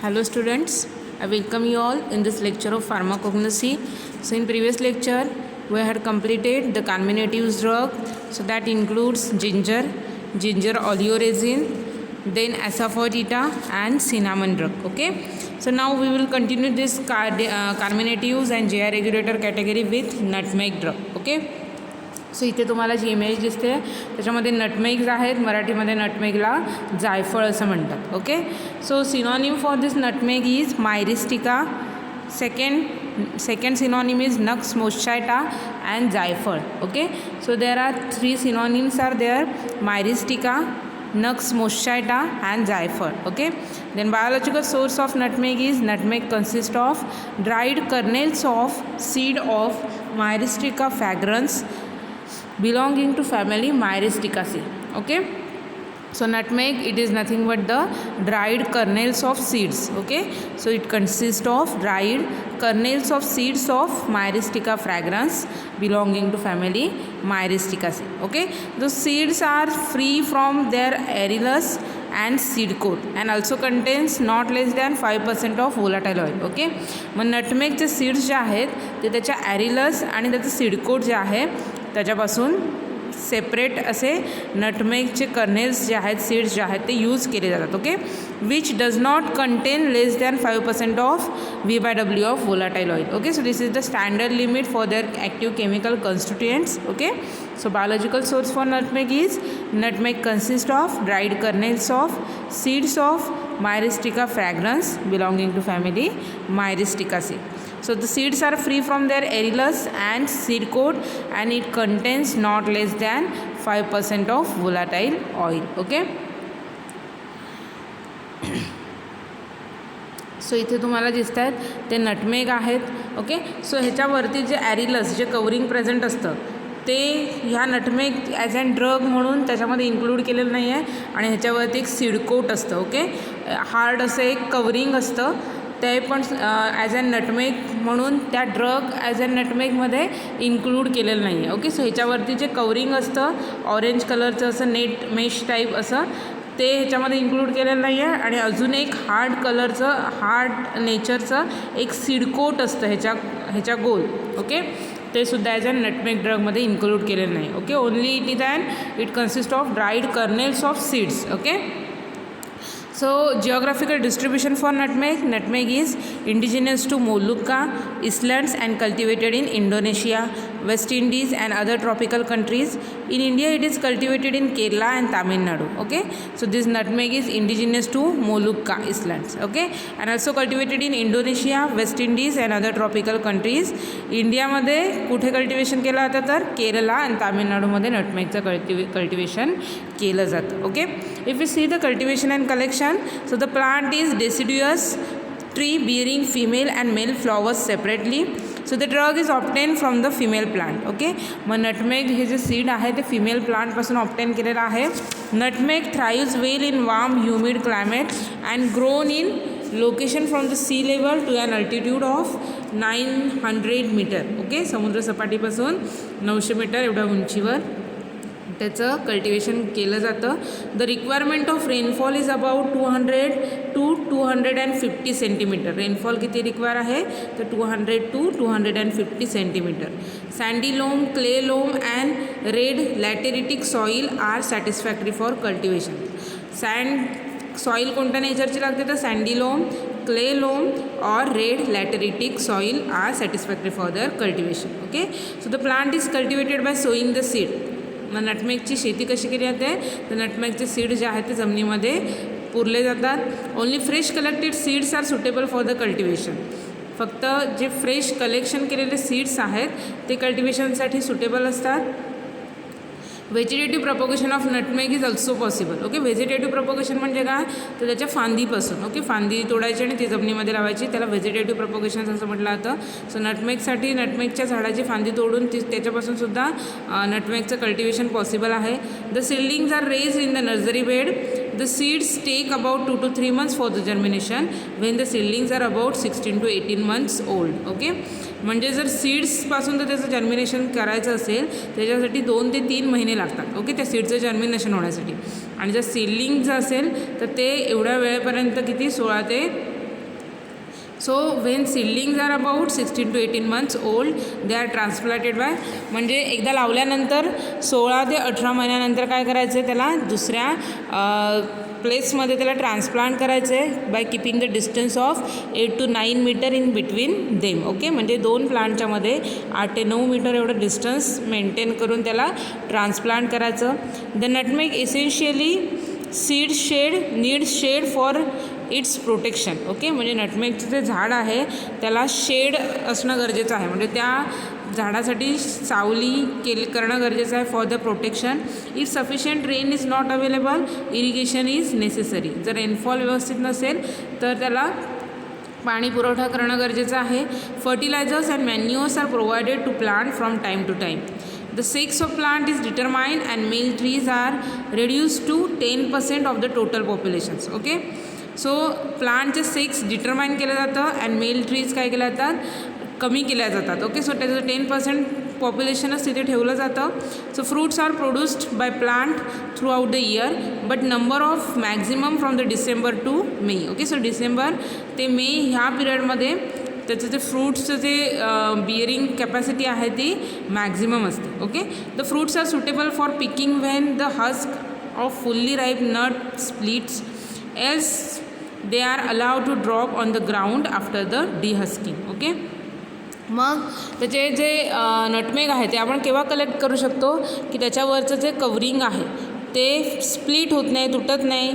Hello students, I welcome you all in this lecture of pharmacognosy. So in previous lecture we had completed the carminatives drug, so that includes ginger oleoresin, then asafoetida and cinnamon drug. Okay, so now we will continue this carminatives and GI regulator category with nutmeg drug. Okay, so इथे तुम्हाला जी image दिसते त्याच्यामध्ये नटमेग्स आहेत, मराठीमध्ये नटमेगला जायफळ असं म्हणतात. Okay, so synonym for this nutmeg is Myristica. Second synonym is nux moschata and जायफळ. Okay, so there are 3 synonyms are there: Myristica, nux moschata and जायफळ. Okay, then biological source of nutmeg is nutmeg consists of dried kernels of seed of Myristica fragrans belonging to family Myristicaceae. Okay, so nutmeg, it is nothing but the dried kernels of seeds. Okay, so it consists of dried kernels of seeds of Myristica fragrans belonging to family Myristicaceae. Okay, the seeds are free from their arillus and seed coat and also contains not less than 5% of volatile oil. Okay, मग नटमेगचे seeds जे आहेत ते त्याच्या ॲरिलस आणि त्याचं seed coat जे आहे त्याच्यापासून सेपरेट असे नटमेगचे कर्नेल्स जे आहेत, सीड्स जे आहेत ते यूज केले जातात. Okay, which does not content less than 5% of V/W of volatile oil. Okay, so this is the standard limit for their active chemical constituents. Okay, so biological source for nutmeg is nutmeg consists of dried kernels of seeds of Myristica fragrans belonging to family Myristicaceae. So the seeds are free from their arillus and seed coat and it contains not less than 5% of volatile oil. Okay, so इथे तुम्हाला दिसत आहेत ते nutmeg आहेत. Okay, so ह्याच्यावरती जे ॲरिलस, जे covering present असतं ते ह्या नटमेग ॲज अँड ड्रग म्हणून त्याच्यामध्ये इन्क्लूड केलेलं नाही आहे आणि ह्याच्यावरती एक सीडकोट असतं. ओके, हार्ड असं एक कवरिंग असतं, ते पण ॲज अँड नटमेग म्हणून त्या ड्रग ॲज अँड नटमेगमध्ये इन्क्लूड केलेलं नाही आहे. ओके, सो ह्याच्यावरती जे कवरिंग असतं ऑरेंज कलरचं असं नेट मेश टाईप असं, ते ह्याच्यामध्ये इन्क्लूड केलेलं नाही आहे आणि अजून एक हार्ड कलरचं, हार्ड नेचरचं एक सीडकोट असतं ह्याच्या गोल. ओके, ते सुद्धा ॲज अ नटमेग ड्रगमध्ये इन्क्लूड केलेलं नाही. Okay, only it is and it consist of dried kernels of seeds. Okay, so geographical distribution for nutmeg is indigenous to Molucca islands and cultivated in Indonesia, West Indies and other tropical countries. In India it is cultivated in Kerala and Tamil Nadu. Okay, so this nutmeg is indigenous to Molucca islands. Okay, and also cultivated in Indonesia, West Indies and other tropical countries. इंडियामध्ये कुठे cultivation केलं जातं तर केरला आणि तामिळनाडूमध्ये नटमेगचं cultivation केलं जातं. Okay, if you see the cultivation and collection, so the plant is deciduous tree bearing female and male flowers separately. So the drug is obtained from the female plant. Okay, मग nutmeg हे जे seed आहे ते female प्लांटपासून obtain केलेलं आहे. Nutmeg thrives well in warm humid climate and grown in location from the sea level to an altitude of 900 metre. Okay, समुद्रसपाटीपासून 900 metre एवढ्या उंचीवर त्याचं कल्टिवेशन केलं जातं. The requirement of rainfall is about 200 to 250 centimetre. Rainfall किती require आहे तर 200 to 250 centimetre. Sandy loam, clay loam and red lateritic soil are satisfactory for cultivation. Sand soil कोणत्या नेचरची लागते तर सँडी लोम, क्ले लोम और red lateritic soil are satisfactory for their cultivation. Okay, so the plant is cultivated by sowing the seed. मग नटमेगची शेती कशी केली जाते तर नटमेगचे सीड जे आहेत ते जमिनीमध्ये पुरले जातात. Only fresh collected seeds are suitable for the cultivation. फक्त जे फ्रेश कलेक्शन केलेले सीड्स आहेत ते कल्टिवेशनसाठी सुटेबल असतात. Vegetative propagation of nutmeg is also possible. Okay, vegetative propagation म्हणजे काय तर त्याच्या फांदीपासून. ओके, फांदी तोडायची आणि ती जमिनीमध्ये लावायची, त्याला व्हेजिटेटिव्ह प्रपोगेशन असं म्हटलं जातं. सो नटमेगसाठी नटमेगच्या झाडाची फांदी तोडून त्याच्यापासून सुद्धा नटमेगचं कल्टिवेशन पॉसिबल आहे. The seedlings are raised in the nursery bed. The seeds take about 2 to 3 months for the germination when the seedlings are about 16 to 18 months old. Okay, म्हणजे जर सीड्सपासून तर त्याचं जर्मिनेशन करायचं असेल त्याच्यासाठी 2 ते 3 महिने लागतात. ओके, त्या सीडचं जर्मिनेशन होण्यासाठी. आणि जर सीडलिंग जर असेल तर ते एवढ्या वेळेपर्यंत किती 16 ते so when seedlings are about 16 to 18 months old they are transplanted by, म्हणजे एकदा लावल्यानंतर 16 ते 18 महिन्यानंतर काय करायचं आहे, त्याला दुसऱ्या प्लेसमध्ये त्याला ट्रान्सप्लांट करायचं आहे by keeping the distance of 8 to 9 metre in between them. Okay, म्हणजे दोन प्लांटच्यामध्ये 8 ते 9 मीटर एवढं डिस्टन्स मेंटेन करून त्याला ट्रान्सप्लांट करायचं. The nutmeg essentially seed shade need shade for its protection. Okay, म्हणजे नटमेगचं जे झाड आहे त्याला शेड असणं गरजेचं आहे, म्हणजे त्या झाडासाठी सावली करणं गरजेचं आहे for the protection. If sufficient rain is not available irrigation is necessary. जर रेनफॉल व्यवस्थित नसेल तर त्याला पाणी पुरवठा करणं गरजेचं आहे. Fertilisers and manures are provided to plant from time to time. The sex of plant is determined and male trees are reduced to 10% of the total populations. Okay, so प्लांटचे सेक्स डिटरमाइन केलं जातं and mail trees काय केल्या जातात, कमी केल्या जातात. Okay, so त्याचं 10% पॉप्युलेशनच तिथे ठेवलं जातं. So fruits are produced by plant throughout the year but number of maximum from the December to May. Okay, so December ते मे ह्या पिरियडमध्ये त्याचं जे फ्रूट्सचं जे बिअरिंग कॅपॅसिटी आहे ती मॅक्झिमम असते. Okay, the fruits are suitable for picking when the husk of fully ripe nut splits else they are allowed to drop on the ground after the dehusking. Okay, मग त्याचे जे nutmeg आहे ते आपण केव्हा कलेक्ट करू शकतो की त्याच्यावरचं जे कवरिंग आहे ते स्प्लिट होत नाही, तुटत नाही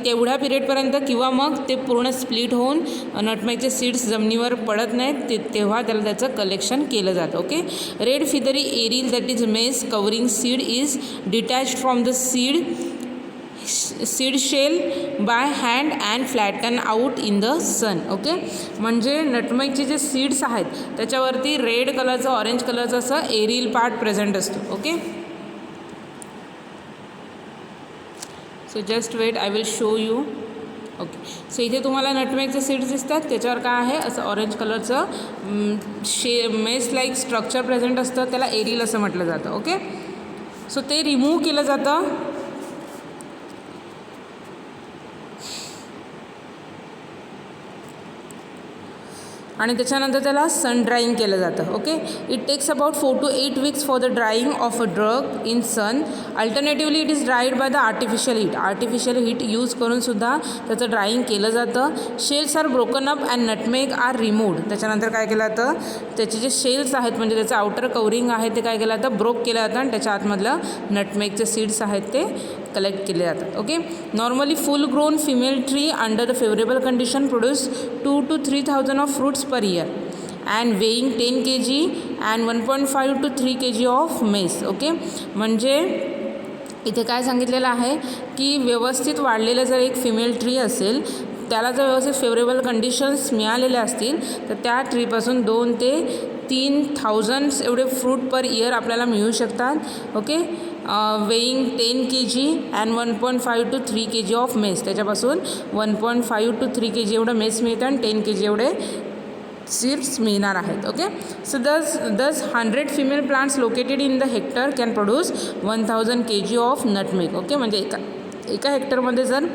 तेवढ्या पिरियडपर्यंत, किंवा मग ते पूर्ण स्प्लिट होऊन नटमेगचे सीड्स जमिनीवर पडत नाहीत तेव्हा त्याला त्याचं कलेक्शन केलं जातं. Okay, red feathery aril that is mace covering seed is detached from the seed shell by hand and flatten out in the sun. Okay, म्हणजे नटमेगचे जे सीड्स आहेत त्याच्यावरती रेड कलरचं ऑरेंज कलरचं असं एरिल पार्ट प्रेझेंट असतो. So, just wait I, will show you okay. So, so इथे तुम्हाला नटमेगचे सीड्स दिसतात, त्याच्यावर काय आहे असं ऑरेंज कलरचं मेस लाईक स्ट्रक्चर प्रेझेंट असतं, त्याला एरिल असं म्हटलं जातं. ओके, सो ते रिमूव्ह केलं जातं आणि त्याच्यानंतर त्याला सन ड्राईंग केलं जातं. Okay, it takes about 4 to 8 weeks for the drying of a drug in sun. Alternatively it is dried by the artificial heat. Artificial heat use करूनसुद्धा त्याचं ड्राईंग केलं जातं. Shells are broken up and nutmeg are removed. त्याच्यानंतर काय केलं जातं, त्याचे जे शेल्स आहेत म्हणजे त्याचं आउटर कवरिंग आहे ते काय केलं जातं, ब्रोक केलं जातं आणि त्याच्या आतमधलं नटमेगचे सीड्स आहेत ते कलेक्ट केले जातात. Okay, normally full grown female tree under the favourable condition produce 2 to 3,000 of fruits per year and weighing 10 kg and 1.5 to 3 kg of mess. Okay, म्हणजे इथे काय सांगितलेलं आहे की व्यवस्थित वाढलेलं जर एक फिमेल ट्री असेल, त्याला जर व्यवस्थित फेवरेबल कंडिशन्स मिळालेल्या असतील तर त्या ट्रीपासून 2 ते 3,000 एवढे फ्रूट पर इयर आपल्याला मिळू शकतात. Okay, weighing 10 kg and 1.5 to 3 kg of mess. त्याच्यापासून 1.5 to 3 kg एवढं मेस मिळतं आणि 10 kg एवढे सीड्स मिळणार आहेत. ओके, सो दस 100 female plants located in the hectare can produce 1000 kg of nutmeg. Okay, म्हणजे एका हेक्टरमध्ये जर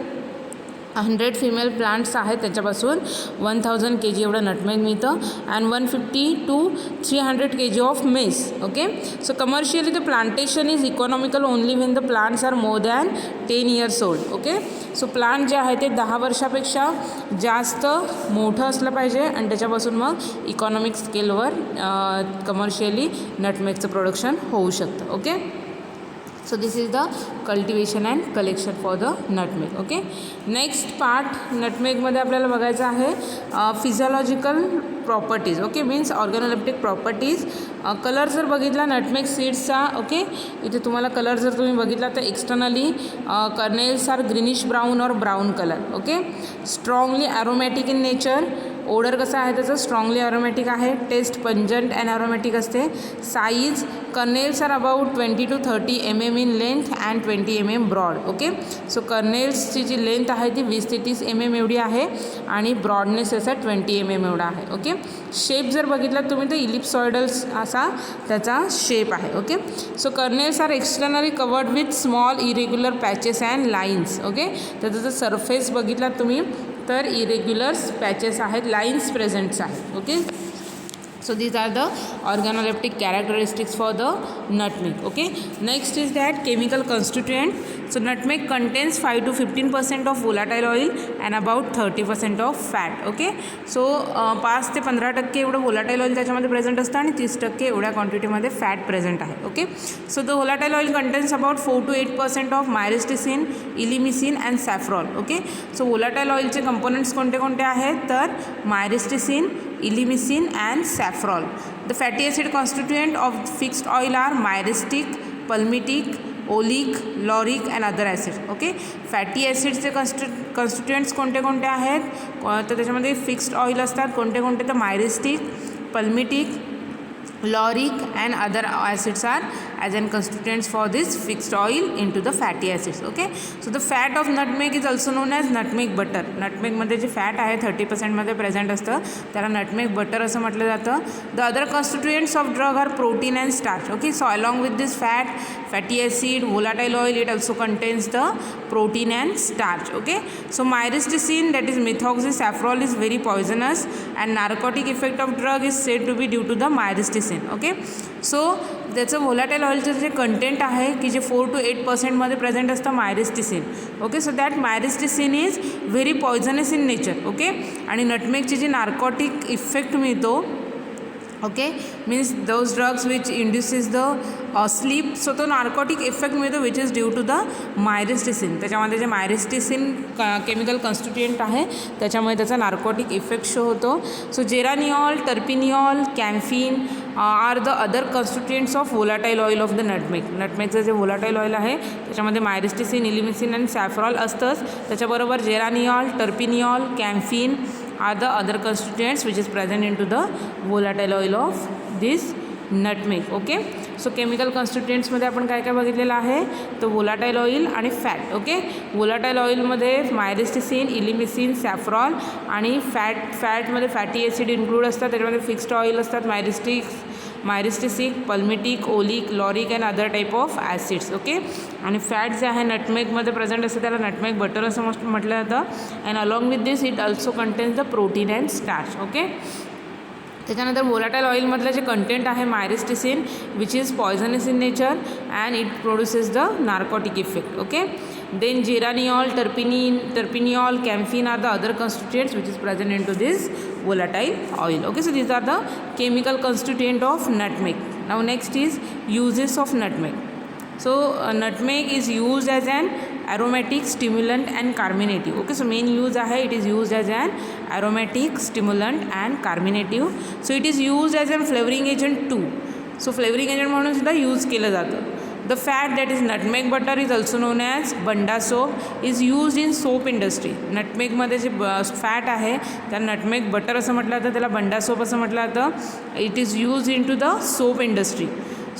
100 फिमेल प्लांट्स आहेत त्याच्यापासून 1000 kg एवढं नटमेग मिळतं and 150 to 300 kg of mess. Okay, so commercially the plantation is economical only when the plants are more than 10 years old. Okay, so plant जे आहे ते 10 वर्षापेक्षा जास्त मोठं असलं पाहिजे आणि त्याच्यापासून मग इकॉनॉमिक स्केलवर कमर्शियली नटमेगचं प्रोडक्शन होऊ शकतं. Okay, so this is the cultivation and collection for the nutmeg. Okay, next part नटमेगमध्ये आपल्याला बघायचं आहे physiological properties. Okay, means organoleptic properties. Colour जर बघितला नटमेग सीड्सचा, ओके, इथे तुम्हाला कलर जर तुम्ही बघितला तर externally kernels are greenish brown or brown colour. Okay, strongly aromatic in nature. Odour कसं आहे त्याचं, स्ट्रॉंगली ॲरोमॅटिक आहे. टेस्ट पंजंट अँड ॲरोमॅटिक असते. Size kernels are about 20 to 30 mm in length and 20 mm broad. Okay, so कर्नेल्सची जी length आहे ती 20 ते 30 mm एवढी आहे आणि ब्रॉडनेस याचा 20 mm एवढा आहे. ओके, शेप जर बघितला तुम्ही तर इलिप्सॉइडल्स असा त्याचा शेप आहे. Okay, so kernels are externally covered with small irregular patches and lines. Okay, त्याचा जर सरफेस बघितला तुम्ही तर इरेग्युलर्स पॅचेस आहेत, लाईन्स प्रेझेंट्स आहेत. Okay, so these are the organoleptic characteristics for the nutmeg. Okay, next is that chemical constituent. So nutmeg contains 5 to 15% of volatile oil and about 30% of fat. Okay, so 5 ते 15% एवढं volatile oil त्याच्यामध्ये present असतं आणि 30% एवढ्या क्वांटिटीमध्ये fat present आहे. Okay, so the volatile oil contains about 4 to 8% of myristicin, elemicin and safrole. Okay, so volatile oilचे components कोणते कोणते आहेत तर myristicin, elemicin and safrole. The fatty acid constituent of fixed oil are myristic, palmitic, oleic, lauric and other acids. Okay, fatty ॲसिडचे constituents कोणते कोणते आहेत तर त्याच्यामध्ये फिक्स्ड ऑइल असतात. कोणते कोणते तर myristic, palmitic, lauric and other acids are as an constituents for this fixed oil into the fatty acids. Okay, so the fat of nutmeg is also known as nutmeg butter. नटमेगमध्ये जे fat आहे 30% present असतं त्याला nutmeg butter असं म्हटलं जातं. The other constituents of drug are protein and starch. Okay, so along with this fat, fatty acid, volatile oil, it also contains the protein and starch. Okay, so myristicin, that is methoxysaffrol, is very poisonous and narcotic effect of drug is said to be due to the myristicin. Okay, so त्याचं volatile ऑइलचं जे content आहे की जे 4 to 8% present असतं myristicin. Okay, so that myristicin is very poisonous in nature. Okay, आणि नटमेगची जी narcotic effect मिळतो, okay, means those drugs which induces the sleep, so तो नार्कोटिक इफेक्ट मिळतो which is due to the myristicin. त्याच्यामध्ये जे myristicin chemical constituent आहे त्याच्यामुळे त्याचा नार्कोटिक इफेक्ट शो होतो. So geraniol, terpineol, camphene are the other constituents of volatile oil of the nutmeg. नटमेगचं जे व्होलाटाईल ऑइल आहे त्याच्यामध्ये मायरिस्टिसिन, इलिमिसिन अँड सॅफ्रॉल असतंच. त्याच्याबरोबर जेरानिऑल, terpineol, कॅम्फिन are the other constituents which is present into the volatile oil of this nutmeg. Okay, so chemical कॉन्स्टिट्युएंट्समध्ये आपण काय काय बघितलेलं आहे तर व्होलाटाईल ऑइल आणि फॅट. ओके, व्होलाटाईल ऑइलमध्ये मायरिस्टिसिन, इलिमिसिन, सॅफ्रॉल आणि फॅटमध्ये फॅटी ॲसिड इन्क्लूड असतात. त्याच्यामध्ये फिक्स्ड ऑइल असतात, myristicic, palmitic, oleic, lauric and other type of acids. Okay, आणि फॅट जे आहे नटमेगमध्ये प्रेझेंट असतं त्याला नटमेग बटर असं म्हटलं जातं. And along with this it also contains the protein and starch. Okay, त्याच्यानंतर व्होलाटाईल ऑइलमधलं जे कंटेंट आहे myristicin which is poisonous in nature and it produces the narcotic effect. Okay, then geraniol, terpineol, camphin are the other constituents which is present into this volatile oil. Okay, so these are the chemical constituent of nutmeg. Now next is uses of nutmeg. So nutmeg is used as an aromatic, stimulant and carminative. Okay, so main use आहे, it is used as an aromatic, stimulant and carminative. So it is used as a flavoring agent too. So flavoring agent म्हणून सुद्धा use केलं जातं. The fat, that is nutmeg butter, is also known as banda soap, is used in soap industry. नटमेगमध्ये जे fat आहे त्या nutmeg butter असं म्हटलं जातं, त्याला बंडा सोप असं म्हटलं जातं. It is use in to the soap industry.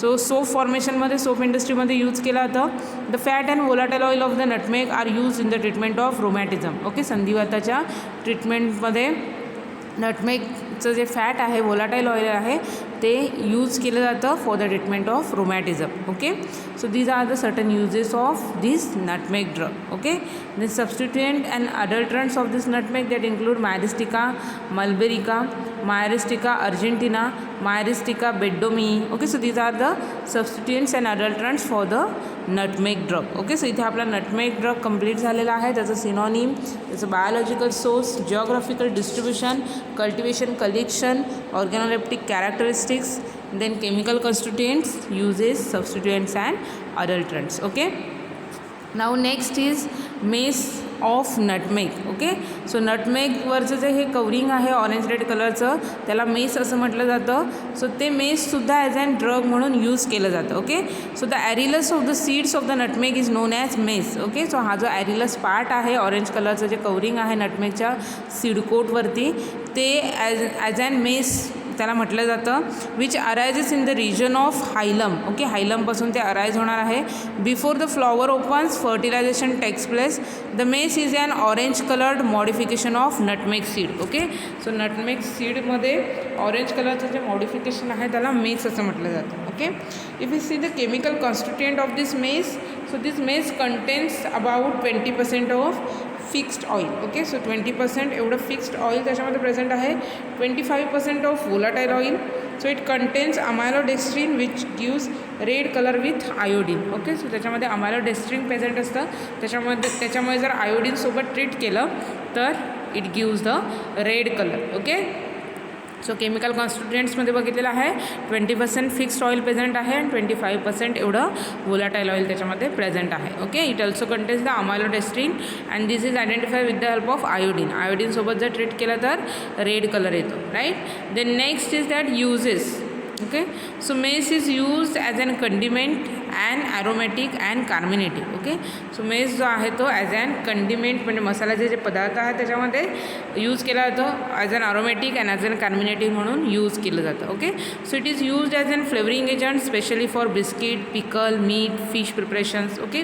So soap फॉर्मेशनमध्ये सोप इंडस्ट्रीमध्ये यूज केला जातं. The fat and volatile oil of the nutmeg are use in the treatment of rheumatism. Okay, संधिवाताच्या ट्रीटमेंटमध्ये नटमेगचं जे फॅट आहे, व्होलाटाईल ऑइल आहे, ते यूज केलं जातं for the treatment of rheumatism. Okay, so these are the certain uses of this nutmeg drug. Okay, the substituent and adulterants of this nutmeg that include Myristica malabarica, Myristica argentina, Myristica beddomei. Okay, so these are the substituents and adulterants for the nutmeg drug. Okay, so इथे आपला nutmeg drug complete झालेला आहे. त्याचं synonym, त्याचं biological source, geographical distribution, cultivation, collection, organoleptic characteristics, then chemical constituents, uses, substituents and adulterants. Okay, now next is mace of nutmeg. Okay, so नटमेगवरचं जे हे covering आहे ऑरेंज रेड कलरचं त्याला मेस असं म्हटलं जातं. सो ते मेससुद्धा ॲज अॅन ड्रग म्हणून यूज केलं जातं. Okay, so the arillus of the seeds of the nutmeg is known as mace. Okay, so हा जो ॲरिलस पार्ट आहे ऑरेंज कलरचं जे कवरिंग आहे नटमेगच्या सीडकोटवरती ते ॲज अॅन मेस त्याला म्हटलं जातं. Which arises in the region of hilum. Okay, हायलमपासून ते अराईज होणार आहे. Before the flower opens fertilisation takes place. The mace is an orange coloured modification of nutmeg seed. Okay, so nutmeg सीडमध्ये orange कलरचं जे मॉडिफिकेशन आहे त्याला mace असं म्हटलं जातं. Okay, if you see the chemical constituent of this mace, so this mace contains about 20% of fixed oil. Okay, so 20% एवढं fixed oil त्याच्यामध्ये प्रेझेंट आहे. 25% of volatile oil. So it contains amylodextrin which gives red colour with iodine. Okay, so त्याच्यामध्ये amylodextrin present असतं. त्याच्यामुळे जर आयोडीनसोबत treat केलं तर it gives the red colour. Okay, so chemical कॉन्स्टिट्युएंट्समध्ये बघितलेलं आहे 20% फिक्स्ड ऑइल प्रेझेंट आहे आणि 25% एवढं वोलाटाईल ऑइल त्याच्यामध्ये प्रेझेंट आहे. Okay, it also contains the amylodextrin and this is identify with the help of iodine. आयोडीनसोबत जर ट्रीट केलं तर रेड कलर येतो. Right. Then next is that uses. Okay, so mace is used as an condiment and aromatic and carminative. Okay, so mace जो आहे तो as an कंडिमेंट म्हणजे मसाल्याचे जे पदार्थ आहेत त्याच्यामध्ये यूज केला जातो. As an aromatic and as an carminative म्हणून यूज केलं जातं. Okay, so it is used as an flavouring agent specially for biscuit, pickle, meat, fish preparations. Okay,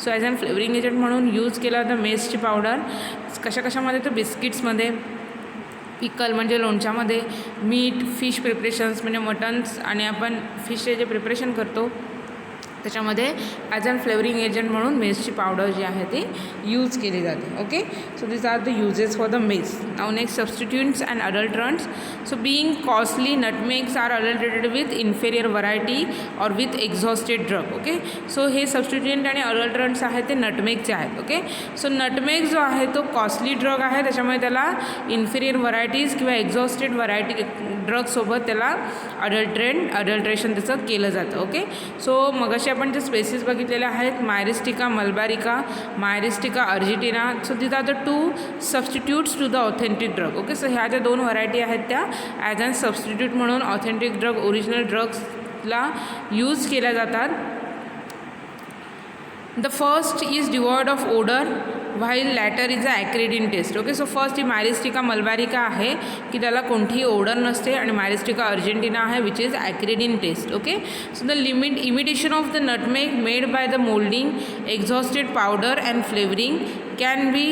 so as an flavouring agent म्हणून use केला जातं मेसची powder. कशामध्ये तर बिस्किट्समध्ये, पिकल म्हणजे लोणच्यामध्ये, meet, fish preparations म्हणजे मटन्स आणि आपण फिशचे जे प्रिपरेशन करतो त्याच्यामध्ये ॲज अन फ्लेवरिंग एजंट म्हणून मेसची पावडर जी आहे ती यूज केली जाते. Okay, so this are the uses for the mace. Now next substitutes and adulterants. So being costly nutmegs are adulterated with inferior variety or with exhausted drug. Okay, so हे substituent आणि अडल्ट्रंट्स आहेत ते नटमेगचे आहेत. Okay, so nutmeg जो आहे तो costly drug आहे त्याच्यामुळे त्याला इन्फेरियर व्हरायटीज किंवा एक्झॉस्टेड व्हरायटी ड्रगसोबत त्याला अडल्ट्रेशन त्याचं केलं जातं. ओके, सो मगाशी आपण जे स्पेसिस बघितलेले आहेत Myristica malabarica, Myristica argentina. So this are the 2 substitutes to the authentic drug. Okay, so ह्या ज्या 2 व्हरायटी आहेत त्या ॲज अन सबस्टिट्यूट म्हणून ऑथेंटिक ड्रग, ओरिजिनल ड्रग्सला यूज केल्या जातात. The first is devoid of odour while latter is a acrid in taste. Okay, so first ही मायरिस्टिका मलबारिका आहे की त्याला कोणतीही ओडर नसते आणि मायरिस्टिका अर्जेंटिना आहे which is acrid in taste. Okay, so the imitation of the nutmeg made by the moulding exhausted powder and flavouring can be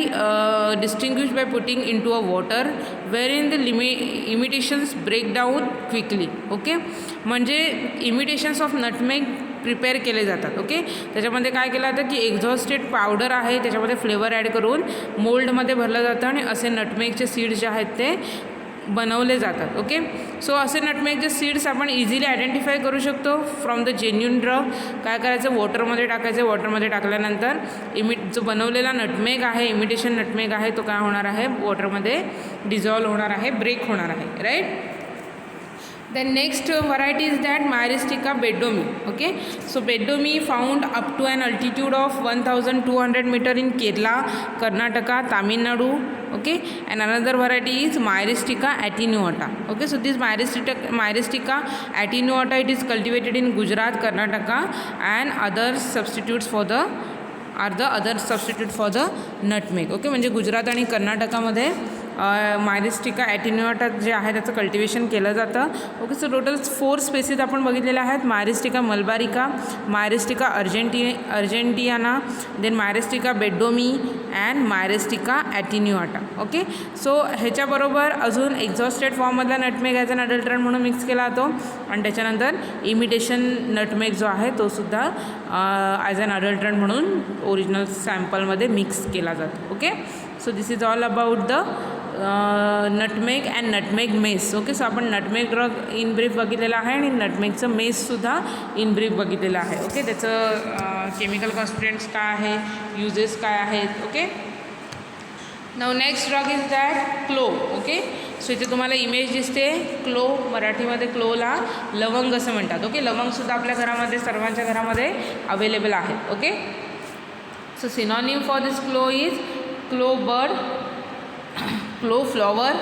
distinguished by putting into a water wherein the imitations break down quickly. Okay, म्हणजे इमिटेशन्स of nutmeg prepare केले जातात. Okay, त्याच्यामध्ये काय केलं जातं की exhausted powder आहे त्याच्यामध्ये फ्लेवर ॲड करून मोल्डमध्ये भरलं जातं आणि असे नटमेगचे सीड्स जे आहेत ते बनवले जातात. ओके, सो असे नटमेगचे सीड्स आपण इझिली आयडेंटिफाय करू शकतो फ्रॉम द जेन्युइन ड्रग. काय करायचं, वॉटरमध्ये टाकायचं. वॉटरमध्ये टाकल्यानंतर जो बनवलेला नटमेग आहे, इमिटेशन नटमेग आहे तो काय होणार आहे, वॉटरमध्ये डिझॉल्व होणार आहे, ब्रेक होणार आहे. Right. Then next variety is that Myristica bedomi. Okay, so bedomi found up to an altitude of 1200 meter in Kerala, Karnataka, Tamil Nadu. Okay, and another variety is Myristica attenuata. Okay, so this Myristica attenuata, it is cultivated in Gujarat, Karnataka, and other substitutes for the nutmeg. Okay, म्हणजे गुजरात आणि कर्नाटकामध्ये Myristica ॲटिन्युआटा जे आहे त्याचं cultivation केलं जातं. Okay, so total 4 species आपण बघितलेले आहेत. Myristica malabarica, Myristica argentiana, then Myristica beddomei and Myristica attenuata. Okay, so ह्याच्याबरोबर अजून एक्झॉस्टेड फॉर्ममधला नटमेग ॲज अन अडल्ट्रंट म्हणून मिक्स केला जातो आणि त्याच्यानंतर इमिटेशन नटमेग जो आहे तो सुद्धा ॲज अन अडल्ट्रंट म्हणून ओरिजिनल सॅम्पलमध्ये मिक्स केला जातो. Okay, so this is all about the nutmeg and nutmeg mess. Okay, so आपण नटमेग ड्रग इन ब्रीफ बघितलेलं आहे आणि नटमेगचं मेससुद्धा इन ब्रीफ बघितलेलं आहे. ओके, त्याचं केमिकल कॉन्स्टिट्युएंट्स काय आहे, युजेस काय आहेत. Okay, now next drug is that clove. Okay, so इथे तुम्हाला इमेज दिसते क्लोव, मराठीमध्ये क्लोवला लवंग असं म्हणतात. ओके, लवंगसुद्धा आपल्या घरामध्ये सर्वांच्या घरामध्ये अवेलेबल आहे. Okay, so synonym for this clove is clove bud, clove flower,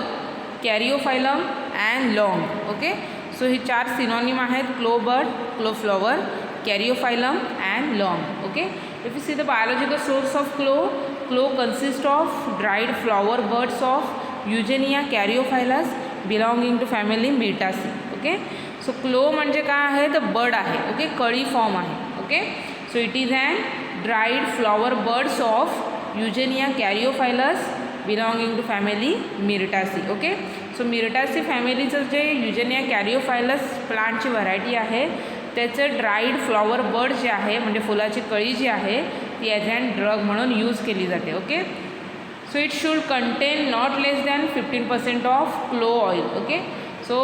caryophyllum and laung. Okay, so हे 4 सिनॉनिम आहेत, clove bud, clove flower, caryophyllum and laung. Okay, if you see the biological source of clove consists of dried flower buds of Eugenia caryophyllus belonging to family Myrtaceae. Okay, so clove म्हणजे काय आहे, तर bird आहे. Okay, कळी form आहे. Okay, so it is and dried flower buds of Eugenia caryophyllus belonging to family Myrtaceae. Okay, so Myrtaceae फॅमिलीचं जे युजेनिया कॅरिओफायलस प्लांटची व्हरायटी आहे त्याचं ड्राईड फ्लॉवर बर्ड जे आहे म्हणजे फुलाची कळी जी आहे ती ॲज अँड ड्रग म्हणून यूज केली जाते. Okay, So it should contain not less than 15% of clove oil. Okay. So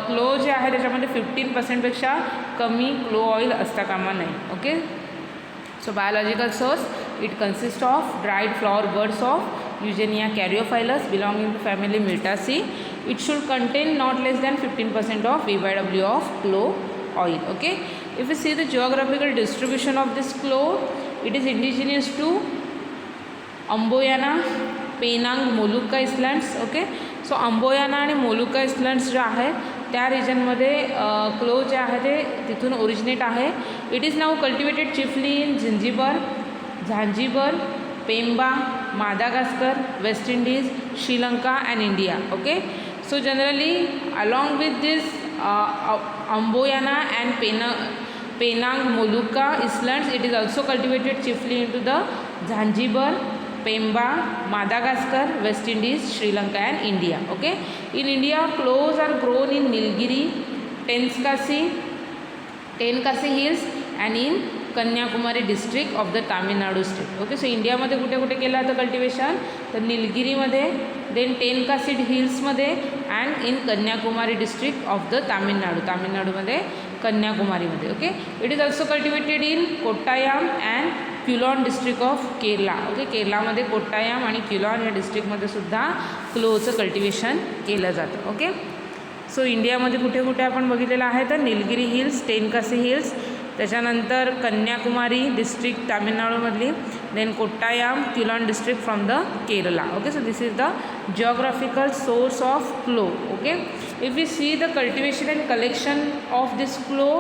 clove जे आहे त्याच्यामध्ये 15%पेक्षा कमी क्लो ऑइल असता कामा नये. Okay. So biological source, it consist of dried flower buds of Eugenia caryophyllus belonging to family Myrtaceae. It should contain not less than 15% of VYW of clove oil. Okay. If we see the geographical distribution of this clove, it is indigenous to Amboyna, Penang, Molucca islands. Okay. So Amboyna आणि Molucca islands जे आहे त्या रिजनमध्ये क्लो जे आहे ते तिथून originate आहे. It is now cultivated chiefly in Zanzibar, Pemba, Madagascar, West Indies, Sri Lanka and India. Okay. So generally along with this Amboyna and Penang, Molucca islands, it is also cultivated chiefly into the Zanzibar, Pemba, Madagascar, West Indies, Sri Lanka and India. Okay. In India, cloves are grown in Nilgiri, Tenkasi hills and in Kanyakumari district of the Tamil Nadu state. Okay. So इंडियामध्ये कुठे कुठे केलं जातं cultivation, तर निलगिरीमध्ये, then Tenkasi हिल्समध्ये and in Kanyakumari district of the तामिळनाडूमध्ये कन्याकुमारीमध्ये. Okay. It is also cultivated in Kottayam and Quilon district of Kerala. Okay. केरलामध्ये कोट्टायाम आणि क्युलॉन या डिस्ट्रिक्टमध्ये सुद्धा क्लोचं कल्टिवेशन केलं जातं. ओके. सो इंडियामध्ये कुठे कुठे आपण बघितलेलं आहे तर निलगिरी हिल्स, टेनकासी हिल्स, त्याच्यानंतर कन्याकुमारी डिस्ट्रिक्ट तामिळनाडूमधली, then Kottayam, Quilon district from the Kerala. Okay. So this is the geographical source of clove. Okay. If we see the cultivation and collection of this clove,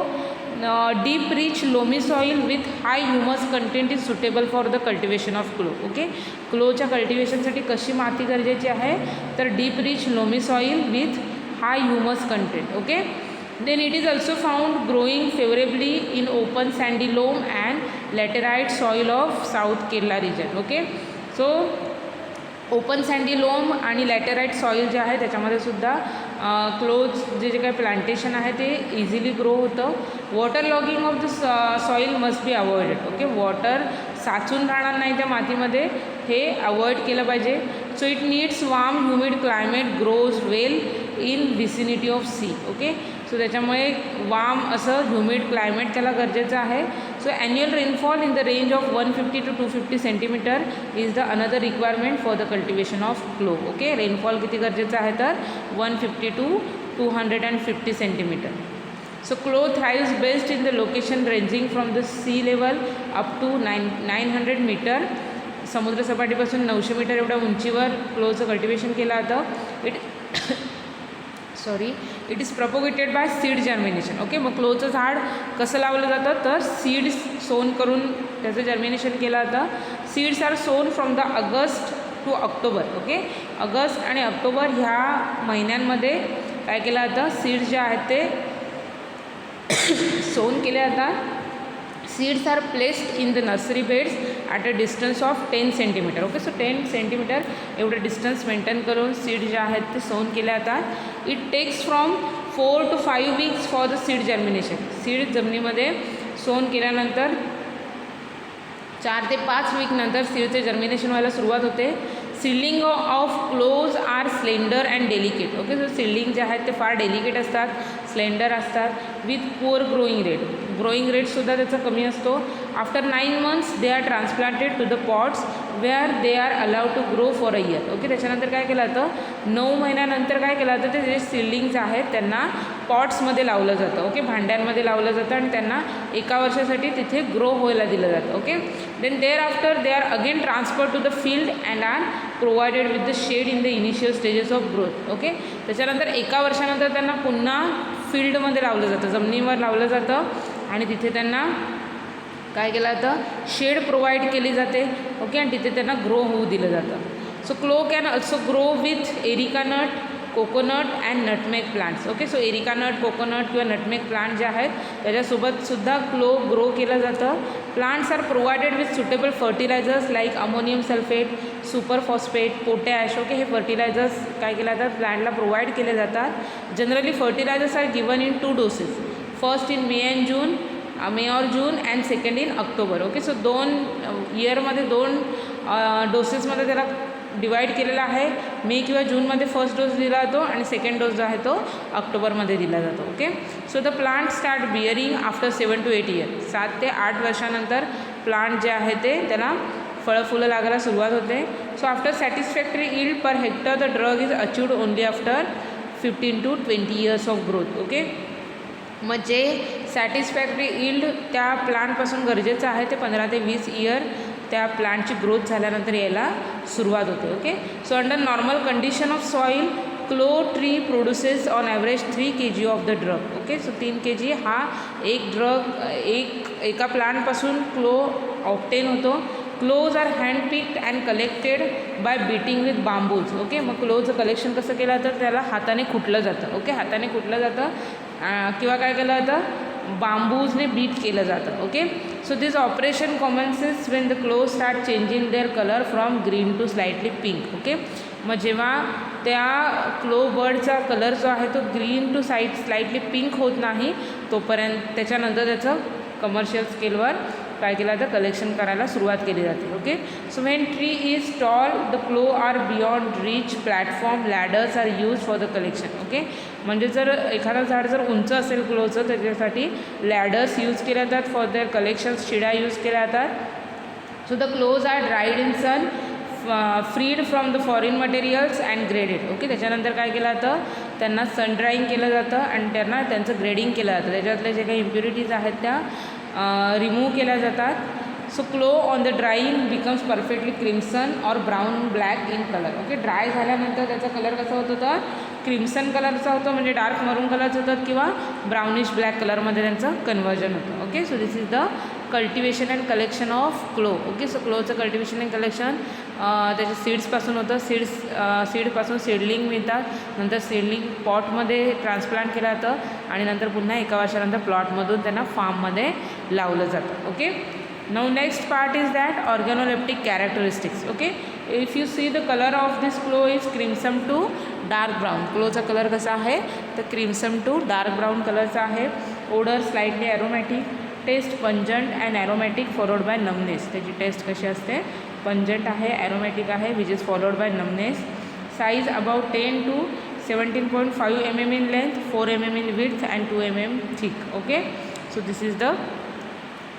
deep rich loamy soil with high humus content is suitable for the cultivation of clove. Okay. क्लोच्या कल्टिवेशनसाठी कशी माती गरजेची आहे तर deep rich loamy soil with high humus content. Okay. Then it is also found growing favorably in open sandy loam and laterite soil of South Kerala region. Okay. So open sandy loam आणि laterite soil जे आहे त्याच्यामध्ये सुद्धा close जे काही plantation आहे ते easily grow होतं. Water logging of the soil must be avoided. Okay. Water साचून राहणार नाही त्या मातीमध्ये, हे अवॉइड केलं पाहिजे. So it needs warm humid climate, grows well in vicinity of sea. Okay. So त्याच्यामुळे वार्म असं ह्युमिड क्लायमेट त्याला गरजेचं आहे. So annual rainfall in the range of 150 to 250 centimetre is the another requirement for the cultivation of clove. Okay. Rainfall किती गरजेचं आहे तर 150 to 250 centimetre. So clove thrives best in the location ranging from the sea level up to 900 metre. समुद्रसपाटीपासून 900 metre एवढ्या उंचीवर क्लोचं कल्टिवेशन केलं जातं. It is propagated by seed germination. Okay. मग क्लोचं झाड कसं लावलं जातं तर सीड्स सोन करून त्याचं जर्मिनेशन केलं जातं. Seeds are sown from the August to October. Okay. August आणि ऑक्टोबर ह्या महिन्यांमध्ये काय केलं जातं, सीड्स जे आहेत ते सोन केले जातात. Seeds are placed in the nursery beds at a distance of 10 centimetre. Okay. So 10 centimetre एवढं डिस्टन्स मेंटेन करून सीड जे आहेत ते सोन केले जातात. It takes from 4 to 5 weeks for the seed germination. Seed जमिनीमध्ये सोन केल्यानंतर 4 ते 5 वीक नंतर सीडचे जर्मिनेशन व्हायला सुरुवात होते. Seedling of cloves are slender and delicate. Okay. So seedling जे आहेत ते फार डेलिकेट असतात, स्लेंडर असतात, with poor growing rate. Growing रेटसुद्धा त्याचा कमी असतो. After 9 months they are transplanted to the pots where they are allowed to grow for a year. Okay. त्याच्यानंतर काय केलं जातं, 9 महिन्यानंतर काय केलं जातं ते जे सीडलिंग्स आहेत त्यांना पॉट्समध्ये लावलं जातं. ओके. भांड्यांमध्ये लावलं जातं आणि त्यांना एका वर्षासाठी तिथे ग्रो व्हायला दिलं जातं. Okay. Then thereafter they are again transfer to the field and are provided with the shade in the initial stages of growth. Okay. त्याच्यानंतर एका वर्षानंतर त्यांना पुन्हा फील्डमध्ये लावलं जातं, जमिनीवर लावलं जातं आणि तिथे त्यांना काय केलं जातं, शेड प्रोव्हाइड केली जाते. ओके. आणि तिथे त्यांना ग्रो होऊ दिलं जातं. So clove can also grow with areca nut, coconut and nutmeg plants. Okay. So areca nut, coconut किंवा नटमेग प्लांट जे आहेत त्याच्यासोबतसुद्धा क्लो ग्रो केलं जातं. Plants are provided with suitable fertilizers like ammonium sulphate, super phosphate, potash. Okay. हे fertilizers काय केले जातात, प्लांटला प्रोव्हाइड केले जातात. Generally fertilizers are given in 2 doses. First in May और June and second in October. Okay. So 2 इयरमध्ये 2 डोसेसमध्ये त्याला डिवाईड केलेला आहे. मे किंवा जूनमध्ये फर्स्ट डोस दिला जातो आणि सेकंड डोस जो आहे तो ऑक्टोबरमध्ये दिला जातो. Okay. So the plant start bearing after 7 to 8 years. 7 ते 8 वर्षानंतर प्लांट जे आहे ते त्याला फळं फुलं लागायला सुरुवात होते. So after satisfactory yield per hectare the drug is achieved only after 15 to 20 years of growth. Okay. मग जे सॅटिस्फॅक्टरी यील्ड त्या प्लांटपासून गरजेचं आहे ते 15 ते 20 इयर त्या प्लांटची ग्रोथ झाल्यानंतर यायला सुरुवात होते. Okay. So under normal condition of soil clove tree produces on average 3 kg of the drug. Okay. So 3 kg हा एक ड्रग एका प्लांटपासून क्लो ऑब्टेन होतो. Cloves are handpicked and collected by beating with bamboos. Okay. मग क्लोजचं collection कसं केलं जातं, त्याला हाताने कुटलं जातं. ओके. हाताने कुटलं जातं किंवा काय केलं जातं, बांबूजने बीट केलं जातं. Okay. So this operation commences when the cloves start changing their colour from green to slightly pink. Okay. मग जेव्हा त्या क्लो बर्डचा कलर जो आहे तो ग्रीन टू स्लाइटली पिंक होत नाही तोपर्यंत त्याच्यानंतर त्याचं कमर्शियल स्केलवर काय केलं जातं, कलेक्शन करायला सुरुवात केली जाते. Okay. So when tree is tall the clove are beyond reach platform ladders are use for the collection. Okay. म्हणजे जर एखादं झाड जर उंच असेल क्लोचं त्याच्यासाठी लॅडर्स यूज केल्या जातात फॉर देअर कलेक्शन्स. शिड्या यूज केल्या जातात. So the cloves are dried in sun freed from the foreign materials and graded. Okay. त्याच्यानंतर काय केलं जातं, त्यांना सन ड्राईंग केलं जातं आणि त्यांना त्यांचं ग्रेडिंग केलं जातं. त्याच्यातले जे काही इम्प्युरिटीज आहेत त्या रिमूव्ह केल्या जातात. So clove on the drying becomes perfectly crimson और brown black in colour. Okay. Dry झाल्यानंतर त्याचा कलर कसा होतो तर क्रिम्सन कलरचा होतो, म्हणजे डार्क मरून कलरचं होतात किंवा ब्राउनिश ब्लॅक कलरमध्ये त्यांचं कन्वर्जन होतं. Okay. So this is the cultivation and collection of clove. Okay. So क्लोचं कल्टिवेशन अँड कलेक्शन त्याच्या सीड्सपासून होतं. सीडपासून सीडलिंग मिळतात. नंतर सीडलिंग पॉटमध्ये ट्रान्सप्लांट केलं जातं आणि नंतर पुन्हा एका वर्षानंतर प्लॉटमधून त्यांना फार्ममध्ये लावलं जातं. Okay. Now next part is that organoleptic characteristics. Okay. If you see the color of this clo is crimson to dark brown. क्लोचा कलर कसा आहे तर क्रिम्सन टू डार्क ब्राऊन कलरचा आहे. Odour slightly aromatic. Taste pungent and aromatic followed by numbness. त्याची taste कशी असते, pungent आहे, ॲरोमॅटिक आहे, which is followed by numbness. Size about 10 to 17.5 mm in length, 4 mm in width and 2 mm thick. Okay. So this is the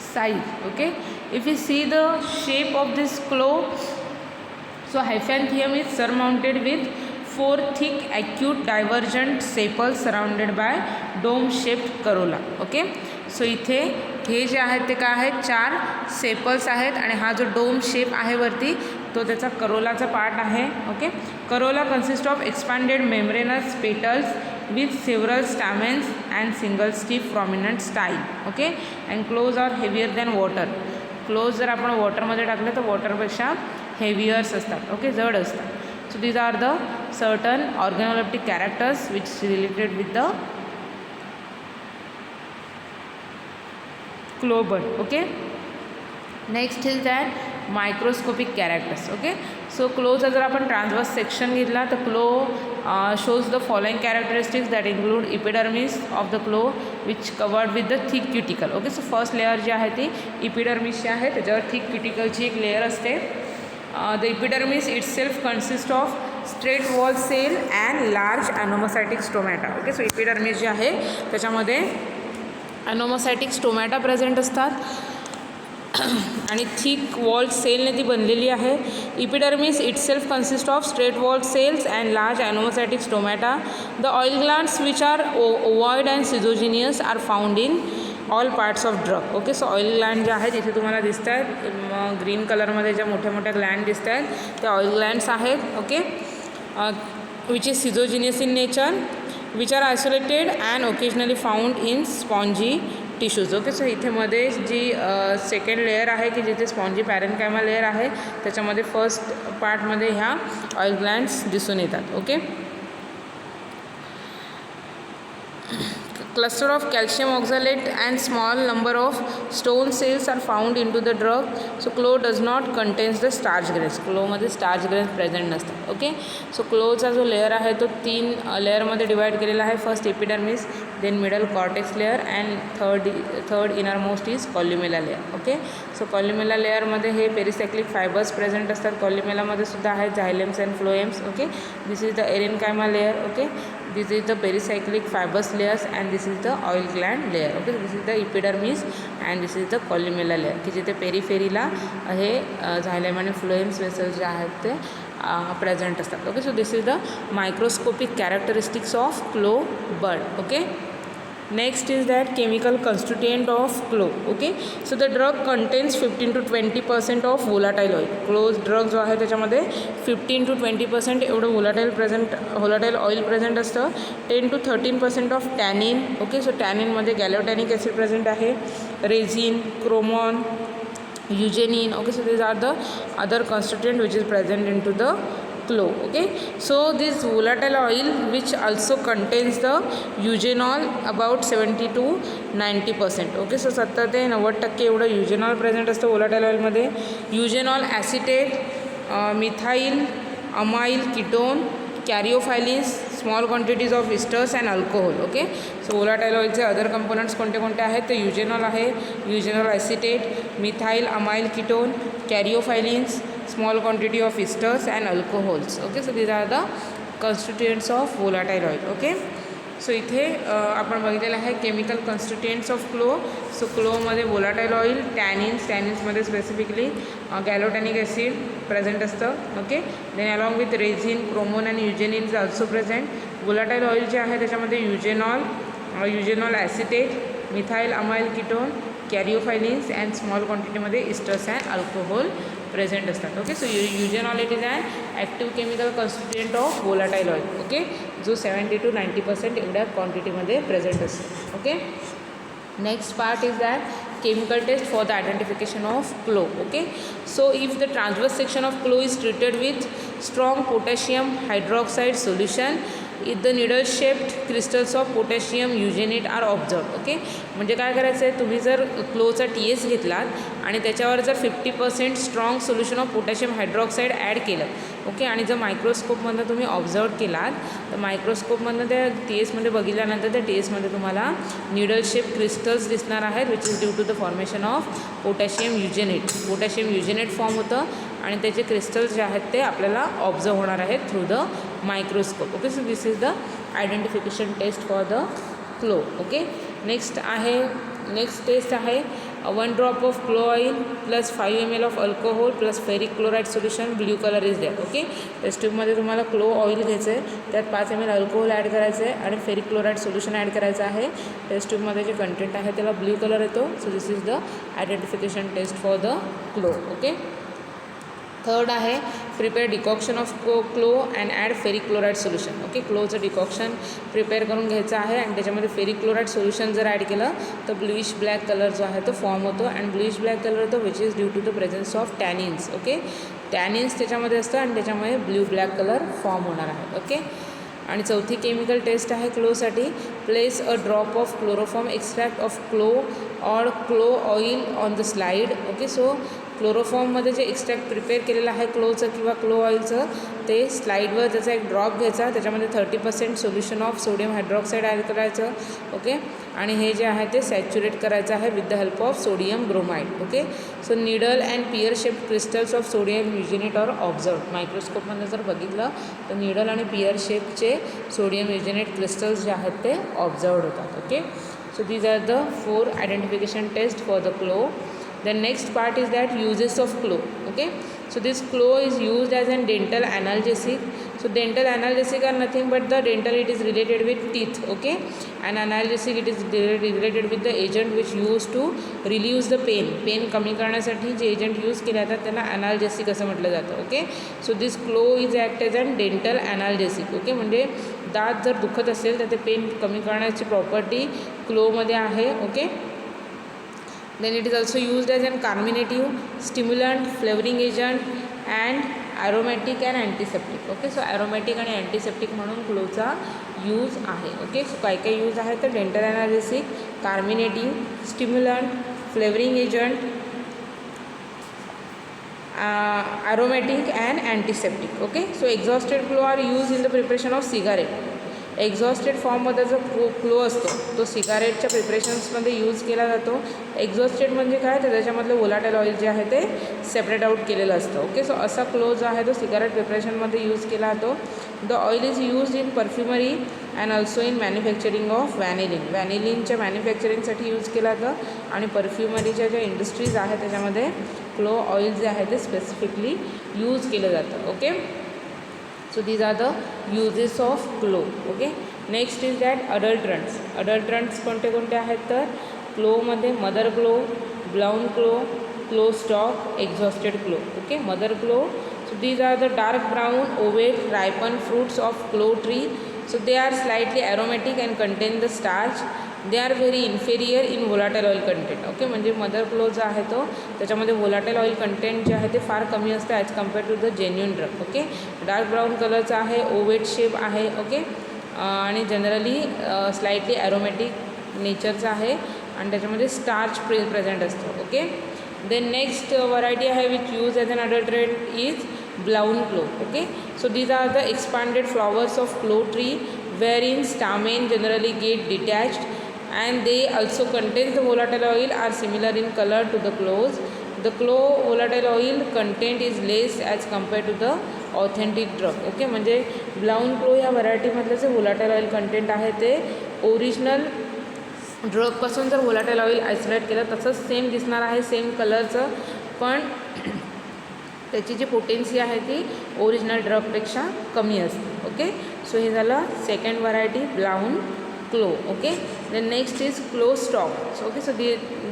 size. Okay. If you see the shape of this clo, so hyphantheum is surmounted with 4 thick acute divergent sepals surrounded by dome shaped corolla. Okay. So इथे हे जे आहेत ते काय आहेत, 4 sepals आहेत आणि हा जो डोम शेप आहे वरती तो त्याचा करोलाचा पार्ट आहे. Okay. Corolla consist of expanded membranes petals with several stamens and single stiff prominent style. Okay. and close are heavier than water. Close जर आपण वॉटरमध्ये टाकलं तर वॉटरपेक्षा हेवियर्स असतात. ओके. जड असतात. So these are the certain organoleptic characters which related with the clove bud. Okay. Next is that microscopic characters. Okay. So क्लोचा जर आपण ट्रान्सवर्स सेक्शन घेतला तर क्लो shows the following characteristics that include epidermis of the claw which covered with the thick cuticle. Okay. so first layer जी आहे ती epidermis ची आहे, त्याच्यावर thick cuticle ची एक लेयर असते. the epidermis itself consists of straight wall cell and large anomocytic stomata. Okay. so epidermis जी आहे त्याच्यामध्ये anomocytic stomata प्रेझेंट असतात आणि थिक वॉल सेलने ती बनलेली आहे. Epidermis itself consist of straight wall cells and large anomocytic stomata. The oil glands which are ovoid and schizogenous are found in all parts of drug. Okay. So oil gland जे आहेत इथे तुम्हाला दिसत आहेत ग्रीन कलरमध्ये ज्या मोठ्या मोठ्या ग्लँड दिसत आहेत त्या ऑइल ग्लँड्स आहेत. Okay. Which is schizogenous in nature, which are isolated and occasionally found in spongy tissues. Okay. So इथे मध्ये जी सेकंड लेयर आहे की जिथे स्पॉन्जी पॅरेन्कायमा लेयर आहे त्याच्यामध्ये फर्स्ट पार्टमध्ये ह्या ऑइल ग्लँड्स दिसून येतात. Okay. cluster of calcium oxalate and small number of stone cells are found into the drug. So clove does not contains the starch grains. क्लोमध्ये starch grains present नसतात. Okay, so क्लोचा जो layer आहे तो 3 लेअरमध्ये divide केलेला आहे. First epidermis, then middle cortex layer and third innermost is columella layer. Okay, so columella लेअरमध्ये हे पेरिसायक्लिक फायबर्स प्रेझेंट असतात. कॉल्युमेलामध्ये सुद्धा आहेत xylems and phloems. Okay, this is the aerenchyma layer. Okay, this is the pericyclic fibrous layers and this is the oil gland layer. Okay, this is the epidermis and this is the columella layer की जिथे पेरिफेरीला हे झायलेम आणि phloems vessels जे आहेत ते present असतात. Okay, so this is the microscopic characteristics of clove bud. Okay, next is that chemical constituent of clo. Okay, so the drug contains 15 to 20% of volatile oil. Close drug जो आहे त्याच्यामध्ये 15 to 20% एवढं volatile oil present असतं. 10 to 13% of tannin. Okay, so टॅनिनमध्ये gallotannic acid present आहे, resin, chromone, eugenin. Okay, so these are the other constituent which is present into the clove. Okay, so this volatile oil which also contains the eugenol about 70 to 90%. Okay, so 70 ते 90% एवढं eugenol present असतं volatile ऑइलमध्ये. Eugenol acetate, methyl amyl ketone, caryophyllenes, small quantities of esters and alcohol. Okay, so volatile ऑइलचे other components कोणते कोणते आहेत तर eugenol आहे, eugenol acetate, methyl amyl ketone, caryophyllenes, small quantity of esters and alcohols. Okay, so these are the constituents of volatile oil. Okay, so इथे आपण बघितलेलं आहे chemical constituents of clove. So क्लोमध्ये volatile ऑइल, टॅनिन्समध्ये specifically gallotannic acid present असतं. Okay, then along with resin, chromone and eugenin is also present. volatile oil जे आहे त्याच्यामध्ये eugenol acetate, methyl amyl ketone, caryophyllenes and small क्वांटिटीमध्ये esters and alcohol present असतात. Okay, so eugenol it is an active chemical constituent of volatile oil. Okay, जो 70 to 90% एवढ्या क्वांटिटीमध्ये present असतो. Okay, next part is that chemical test for the identification of clo. Okay, so if the transverse section of clo is treated with strong potassium hydroxide solution, if the needle shaped crystals of potassium eugenate are observed. Okay, म्हणजे काय करायचं आहे, तुम्ही जर क्लोचा TS घेतलात आणि त्याच्यावर जर 50% strong solution of potassium hydroxide add केलं. ओके, आणि जर मायक्रोस्कोपमधनं तुम्ही ऑब्झर्व केलात तर मायक्रोस्कोपमधनं त्या TSमध्ये बघितल्यानंतर त्या TSमध्ये तुम्हाला निडल शेप क्रिस्टल्स दिसणार आहेत which is due to the formation of potassium eugenate form होतं आणि त्याचे क्रिस्टल्स जे आहेत ते आपल्याला ऑब्झर्व होणार आहेत through the microscope. Okay, so this is the identification test for the clove. Okay, next test आहे 1 drop of clove oil plus 5 ml of alcohol plus ferric chloride solution, blue colour is there. Okay, test ट्यूबमध्ये तुम्हाला clove oil घ्यायचं आहे, त्यात 5 ml alcohol add करायचं आहे आणि ferric chloride solution add करायचं आहे. टेस्ट ट्यूबमध्ये जे कंटेंट आहे त्याला ब्ल्यू कलर येतो. So this is the identification test for the clove. Okay, third आहे prepare decoction of clove and add ferric chloride solution. Okay, क्लोचं डिकॉक्शन प्रिपेअर करून घ्यायचं आहे आणि त्याच्यामध्ये फेरिक क्लोराईड सोल्युशन जर ॲड केलं तर ब्लूइश ब्लॅक कलर जो आहे तो फॉर्म होतो अँड ब्लूइश ब्लॅक कलर होतो which is due to the presence of tannins. Okay, tannins त्याच्यामध्ये असतं आणि त्याच्यामुळे ब्ल्यू ब्लॅक कलर फॉर्म होणार आहे. ओके, आणि चौथी केमिकल टेस्ट आहे क्लोसाठी place a drop of chloroform extract of clove or clove oil on the slide. Okay, so क्लोरोफॉर्ममध्ये जे एक्स्ट्रॅक्ट प्रिपेअर केलेलं आहे क्लोचं किंवा क्लो ऑइलचं ते स्लाईडवर त्याचा एक ड्रॉप घ्यायचा, त्याच्यामध्ये 30% solution of sodium hydroxide add करायचं. ओके, आणि हे जे आहे ते सॅच्युरेट करायचं आहे with the help of sodium bromide. Okay, so needle and pear shape crystals of sodium eugenate are observe. मायक्रोस्कोपमध्ये जर बघितलं तर निडल आणि पियर शेपचे सोडियम युजेनेट क्रिस्टल्स जे आहेत ते ऑब्झर्वड होतात. Okay, so these are the 4 identification test for the clove. The next part is that uses of clo. Okay, so this clo is used as an dental analgesic. So dental analgesic are nothing but the dental it is related with teeth. Okay, and analgesic it is related with the agent which used to relieve the pain कमी करण्यासाठी जे agent use केले जातात त्यांना analgesic असं म्हटलं जातं. Okay, so this clove is act as an dental analgesic. Okay, म्हणजे दात जर दुखत असेल तर ते पेन कमी करण्याची प्रॉपर्टी क्लोमध्ये आहे. Okay, then it is also used as an carminative, stimulant, flavoring agent and aromatic and antiseptic. Okay, so aromatic आणि अँटीसेप्टिक म्हणून क्लोचा यूज आहे. ओके, सो काय काय यूज आहे तर dental analgesic, carminating, stimulant, flavouring agent, aromatic and antiseptic. Okay, so exhausted glow are used in the preparation of cigarette. Exhausted फॉर्ममध्ये जो क्लो असतो तो सिगारेटच्या प्रिपरेशन्समध्ये यूज केला जातो. एक्झॉस्टेड म्हणजे काय तर त्याच्यामधलं वोलाटाईल ऑइल जे आहे ते सेपरेट आउट केलेलं असतं. ओके, सो असा क्लो जो आहे तो सिगारेट प्रिपरेशनमध्ये यूज केला जातो. The oil is use in perfumery and also in manufacturing of vanillin. व्हॅनिलिनच्या मॅन्युफॅक्चरिंगसाठी यूज केला जातं आणि परफ्युमरीच्या ज्या इंडस्ट्रीज आहेत त्याच्यामध्ये क्लो ऑइल जे आहे ते स्पेसिफिकली यूज केलं जातं. Okay, so these are the uses of glow. okay, next is that adulterants. adulterants कोणते कोणते आहेत तर क्लोमध्ये mother clove, brown clove, clove stalk, exhausted clove. Okay, mother clove, so these are the dark brown ovate ripened fruits of clo tree. so they are slightly aromatic and contain the starch. They are very inferior in volatile oil content. Okay, म्हणजे mother क्लो जो आहे तो त्याच्यामध्ये volatile oil content जे आहे ते फार कमी असतं as compare to the genuine drug. Okay, dark brown कलरचा आहे, ओवेट शेप आहे. ओके, आणि जनरली स्लाइटली ॲरोमॅटिक नेचरचा आहे आणि त्याच्यामध्ये स्टार्च प्रेझेंट असतं. ओके, देन नेक्स्ट व्हरायटी आहे which use as an adulterant is brown clove. Okay, so these are the expanded flowers of clove tree wherein stamen generally get detached and they also contain the volatile oil are similar in color to the cloves. The clove volatile oil content is less as compared to the authentic drug. Okay, म्हणजे brown क्लो या व्हरायटीमधलं जे volatile oil content आहे ते original ड्रगपासून जर volatile oil isolate केलं तसंच same दिसणार आहे, सेम कलरचं, पण त्याची जी पोटेन्सी आहे ती ओरिजिनल ड्रगपेक्षा कमी असते. ओके, सो हे झालं second variety brown clove. Okay, then next is clove stalk. Okay, so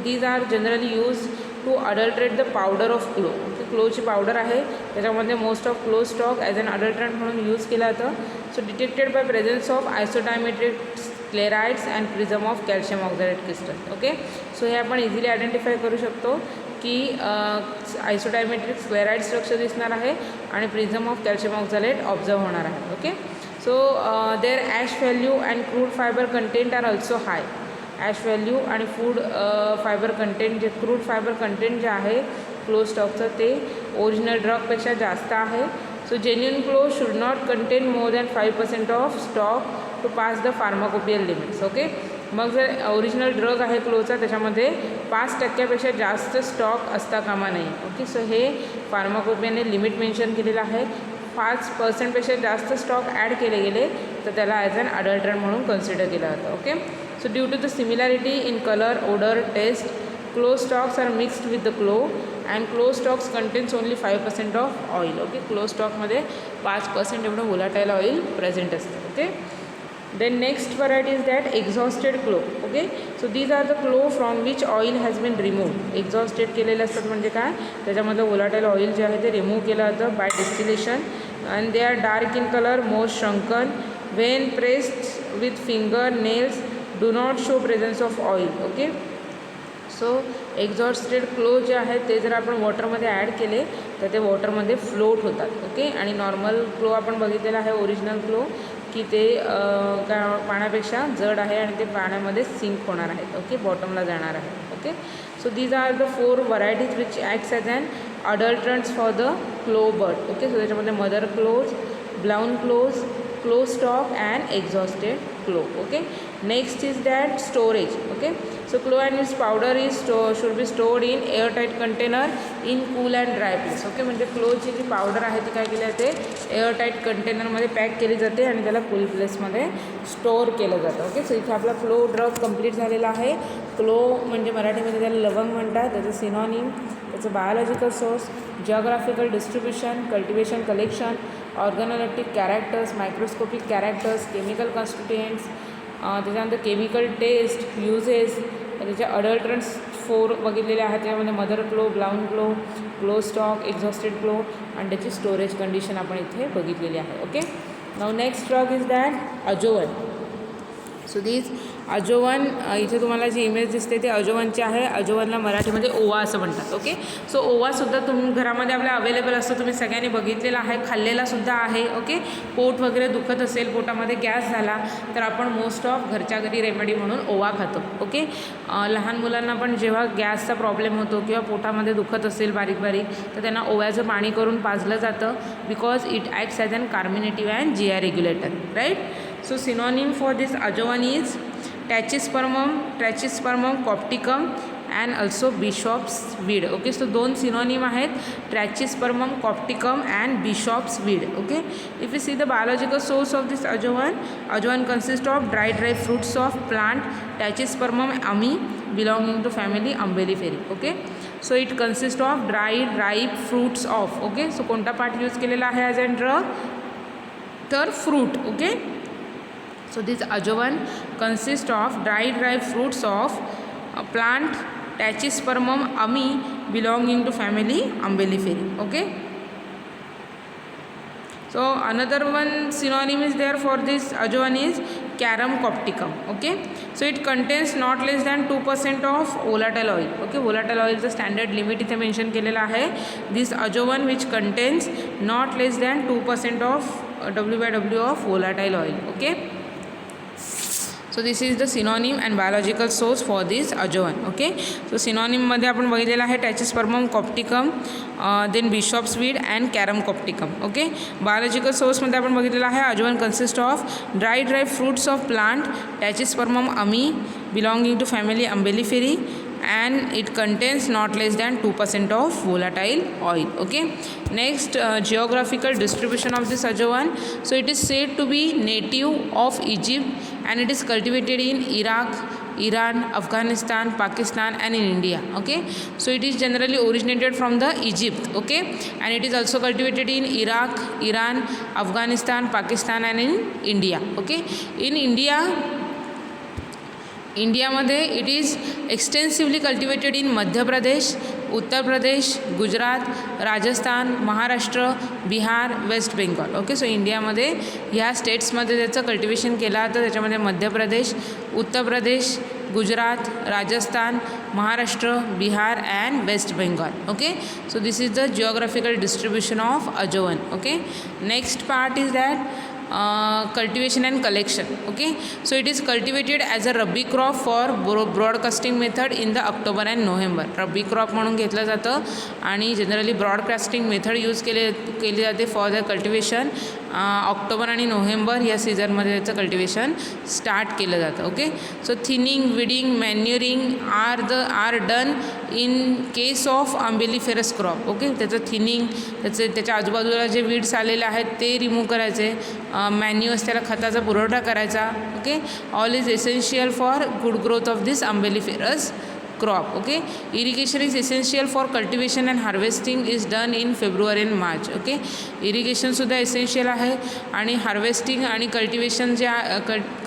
these are generally use to adulterate the powder of clove. Okay, क्लोची पावडर आहे त्याच्यामध्ये most of clove stalk as an adulterant म्हणून use केला जातं. So detected by presence of isodiametric sclereids and prism of calcium oxalate crystal. Okay, so हे आपण easily identify करू शकतो की आयसोडायमेट्रिक क्लेराइड स्ट्रक्चर दिसणार आहे आणि prism of calcium oxalate observe होणार आहे. Okay, so their ash value and crude fibre content are also high. Ash value आणि फूड फायबर कंटेंट जे क्रूड फायबर कंटेंट जे आहे क्लो स्टॉकचं ते ओरिजिनल ड्रगपेक्षा जास्त आहे. So genuine clove should not contain more than 5% of stalk to pass the pharmacopoeial limits. Okay, मग जर ओरिजिनल ड्रग आहे क्लोचा त्याच्यामध्ये 5% जास्त स्टॉक असता कामा नाही. ओके, सो हे फार्माकोपियाने लिमिट मेन्शन केलेलं आहे. 5% जास्त स्टॉक ॲड केले गेले तर त्याला ॲज अन अडल्टरंट म्हणून कन्सिडर केलं जातं. Okay, so due to the similarity in colour, odour, taste, clove stalks are mixed with the clove and clove stalks contains only 5% of oil. Okay, clove स्टॉकमध्ये 5% एवढं volatile oil present असतं. Okay, then next variety is that exhausted glow. okay, so these are the glow from which oil has been removed. exhausted केलेले असतात म्हणजे काय त्याच्यामध्ये volatile oil जे आहे ते रिमूव्ह केलं जातं by distillation and they are dark in color, more shrunken, when pressed with finger nails do not show presence of oil. okay, so exhausted clove जे आहेत ते जर आपण वॉटरमध्ये ॲड केले तर ते वॉटरमध्ये फ्लोट होतात. ओके, आणि नॉर्मल क्लो आपण बघितलेला आहे ओरिजिनल क्लो की ते पाण्यापेक्षा जड आहे आणि ते पाण्यामध्ये सिंक होणार आहेत. ओके, बॉटमला जाणार आहे. Okay, so these are the 4 varieties which acts as an adulterants for the clove bud. Okay, so त्याच्यामध्ये mother cloves, brown cloves, clove stalk and exhausted clove. Okay, next is that storage. Okay, so clo and its powder is should be stored in airtight container in cool and dry place. Okay, म्हणजे क्लोची जी powder आहे ती काय केली जाते airtight कंटेनरमध्ये pack केली जाते आणि त्याला कूल प्लेसमध्ये स्टोअर केलं जातं. ओके, सो इथे आपला क्लो ड्रग कंप्लीट झालेला आहे. क्लो म्हणजे मराठीमध्ये त्याला लवंग म्हणतात. त्याचं सिनॉनिम, त्याचं biological source, geographical distribution, cultivation, collection, organoleptic characters, microscopic characters, chemical constituents, त्याच्यानंतर केमिकल टेस्ट, युजेस, त्याचे अडल्टरंट्स 4 बघितलेले आहेत. त्यामध्ये mother clove, brown clove, clove stalk, exhausted clove आणि त्याची स्टोरेज कंडिशन आपण इथे बघितलेली आहे. Okay, now next drug is that ajowan. So this ajowan, इथे तुम्हाला जी इमेज दिसते ते अजोवनची आहे. अजोवनला मराठीमध्ये ओवा असं म्हणतात. ओके, सो ओवासुद्धा घरामध्ये आपल्या अवेलेबल असतो. तुम्ही सगळ्यांनी बघितलेला आहे, खाल्लेलासुद्धा आहे. ओके, पोट वगैरे दुखत असेल, पोटामध्ये गॅस झाला तर आपण मोस्ट ऑफ घरच्या घरी रेमेडी म्हणून ओवा खातो. ओके, लहान मुलांना पण जेव्हा गॅसचा प्रॉब्लेम होतो किंवा पोटामध्ये दुखत असेल बारीक बारीक तर त्यांना ओव्याचं पाणी करून पाजलं जातं. Because it acts as an carminative and GI regulator. Right. So synonym for this ajovan is Trachispermum copticum and also bishop's weed. Okay, so दोन synonym आहेत, Trachispermum copticum and bishop's weed. Okay, if you see the biological source of this ajovan consists of dried fruits of plant Trachispermum ami belonging to family Umbelliferae. Okay, so it consists of dried ripe fruits of. Okay, so कोणता part use केलेला आहे as a drug? तर fruit. Okay, so this ajovan consists of dried ripe fruits of plant Trachispermum ami belonging to family Umbelliferae. Okay, so another one synonym is there for this ajovan is Carum copticum. Okay, so it contains not less than 2% of volatile oil. Okay, volatile oil चं standard limit इथे mention केलेलं आहे. This ajowan which contains not less than 2% of W/W of volatile oil. Okay, so this is the synonym and biological source for this ajovan. Okay, so synonym मध्ये आपण बघितलेलं आहे Trachispermum copticum, then bishop's weed and Carum copticum. Okay, biological source मध्ये आपण बघितलेलं आहे ajovan consists of dried ripe fruits of plant Trachispermum ami belonging to family Umbelliferae and it contains not less than 2% of volatile oil. Okay, next geographical distribution of this ajovan. So it is said to be native of Egypt and it is cultivated in Iraq, Iran, Afghanistan, Pakistan and in India. Okay, so it is generally originated from the Egypt. Okay, and it is also cultivated in Iraq, Iran, Afghanistan, Pakistan and in India. Okay, in इंडियामध्ये it is extensively cultivated in Madhya Pradesh, Uttar Pradesh, Gujarat, Rajasthan, Maharashtra, Bihar, West Bengal. Okay, so इंडियामध्ये ह्या स्टेट्समध्ये त्याचं cultivation केलं जातं. त्याच्यामध्ये Madhya Pradesh, Uttar Pradesh, Gujarat, Rajasthan, Maharashtra, Bihar and West Bengal. Okay, so this is the geographical distribution of ajwain. Okay, next part is that cultivation and collection. Okay, so it is cultivated as a rabi crop for broadcasting method in the October and November. Rabi crop म्हणून घेतलं जातं आणि generally broadcasting method use केली जाते for the cultivation. October आणि November या सीझनमध्ये त्याचं कल्टिवेशन स्टार्ट केलं जातं. Okay, so thinning, weeding, manuring are done in case of Umbelliferous crop. Okay, त्याचं थिनिंग, त्याच्या आजूबाजूला जे वीड्स आलेले आहेत ते रिमूव्ह करायचे, मॅन्युअस त्याला खताचा पुरवठा करायचा. Okay, all is essential for good growth of this Umbelliferous crop. Okay, irrigation is essential for cultivation and harvesting is done in February and March. Okay, irrigation सुद्धा एसेन्शियल आहे आणि हार्वेस्टिंग आणि कल्टिवेशन जे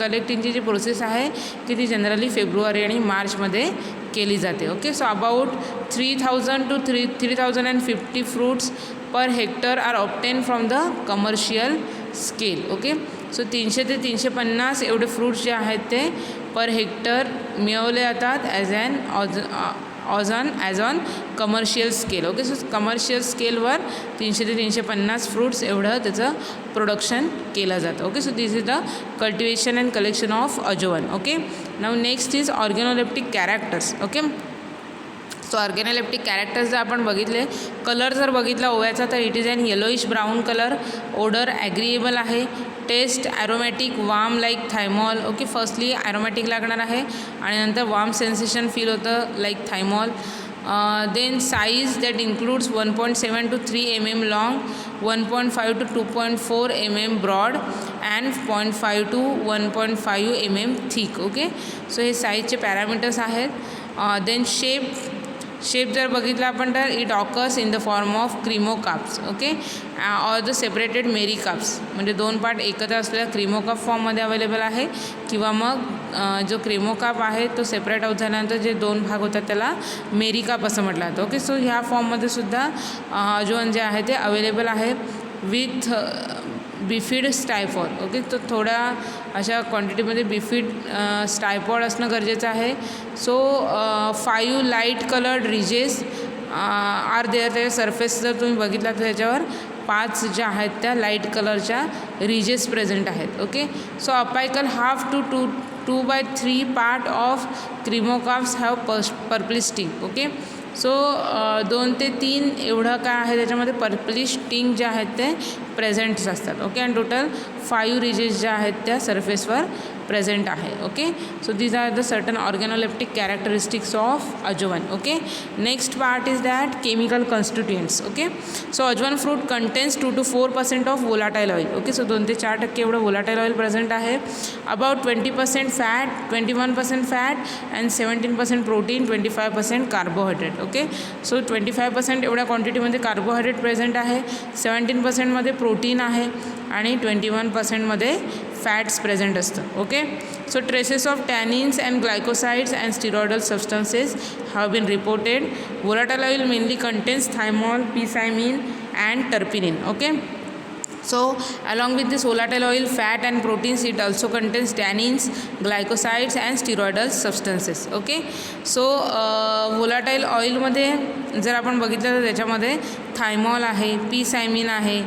कलेक्टिंगची जी प्रोसेस आहे की ती generally February आणि मार्चमध्ये केली जाते. Okay, so about 3000 to 3050 fruits per hectare are obtained from the commercial scale. Okay, so 300 ते 350 एवढे फ्रूट्स जे आहेत ते पर हेक्टर मिळवले जातात as on commercial scale. Okay, so commercial स्केलवर 300 ते 350 फ्रूट्स एवढं त्याचं प्रोडक्शन केलं जातं. Okay, so this is the cultivation and collection of ajwain. Okay, now next is organoleptic characters. Okay, so organoleptic characters जर आपण बघितले, कलर जर बघितला ओव्याचा तर it is an yellowish brown colour, odour agreeable आहे, taste aromatic, warm like thymol. Okay, firstly aromatic लागणार आहे आणि नंतर वार्म सेन्सेशन फील होतं like thymol. Then size that includes 1.7 to 3 mm long, 1.5 to 2.4 mm broad and 0.5 to 1.5 mm thick. Okay, so हे साईजचे parameters आहेत. Then shape जर बघितला आपण तर it occurs in the form of cremocarps. Okay, or the separated mericarps, म्हणजे दोन part एकत्र असलेल्या क्रिमोकाप फॉर्ममध्ये अवेलेबल आहे किंवा मग जो क्रिमोकाप आहे तो सेपरेट आउट झाल्यानंतर जे दोन भाग होतात त्याला मेरिकाप असं म्हटलं जातं. ओके, सो ह्या फॉर्ममध्ये सुद्धा अजोवन जे आहे ते अवेलेबल आहे विथ बिफिड स्टायफॉल. ओके, तो थोड्या अशा क्वांटिटीमध्ये बिफिड स्टायफॉल असणं गरजेचं आहे. So 5 light coloured ridges are there. त्याच्या सरफेस जर तुम्ही बघितला तर त्याच्यावर 5 ज्या आहेत त्या लाईट कलरच्या रिजेस प्रेझेंट आहेत. Okay, so apical 1/2 to 2/3 part of cremocarps have purplish tinge. Okay, so 2 ते 3 एवढं काय आहे त्याच्यामध्ये पर्पलिश टिंग जे आहेत ते प्रेझेंट्स असतात. ओके, आणि टोटल 5 रिजेस ज्या आहेत त्या सरफेसवर प्रेझेंट आहे. Okay, so these are the certain organoleptic characteristics of ajwain. Okay, next part is that chemical constituents. Okay, so ajwain fruit contains 2 to 4% of volatile oil. Okay, so 2 ते 4% एवढं volatile oil present आहे. About 20% fat, 21% fat and 17% protein, 25% carbohydrate. Okay, so 25% एवढ्या क्वांटिटीमध्ये carbohydrate present आहे, 17%मध्ये protein आहे आणि 21%मध्ये fats present असतं. Okay, so traces of tannins and glycosides and steroidal substances have been reported. Volatile oil mainly contains thymol, p cymene and terpinene. Okay, so along with this volatile oil, fat and proteins, it also contains tannins, glycosides and steroidal substances. Okay, so volatile oil मध्ये जर आपण बघितलं तर त्याच्यामध्ये thymol आहे, पीसायमिन आहे,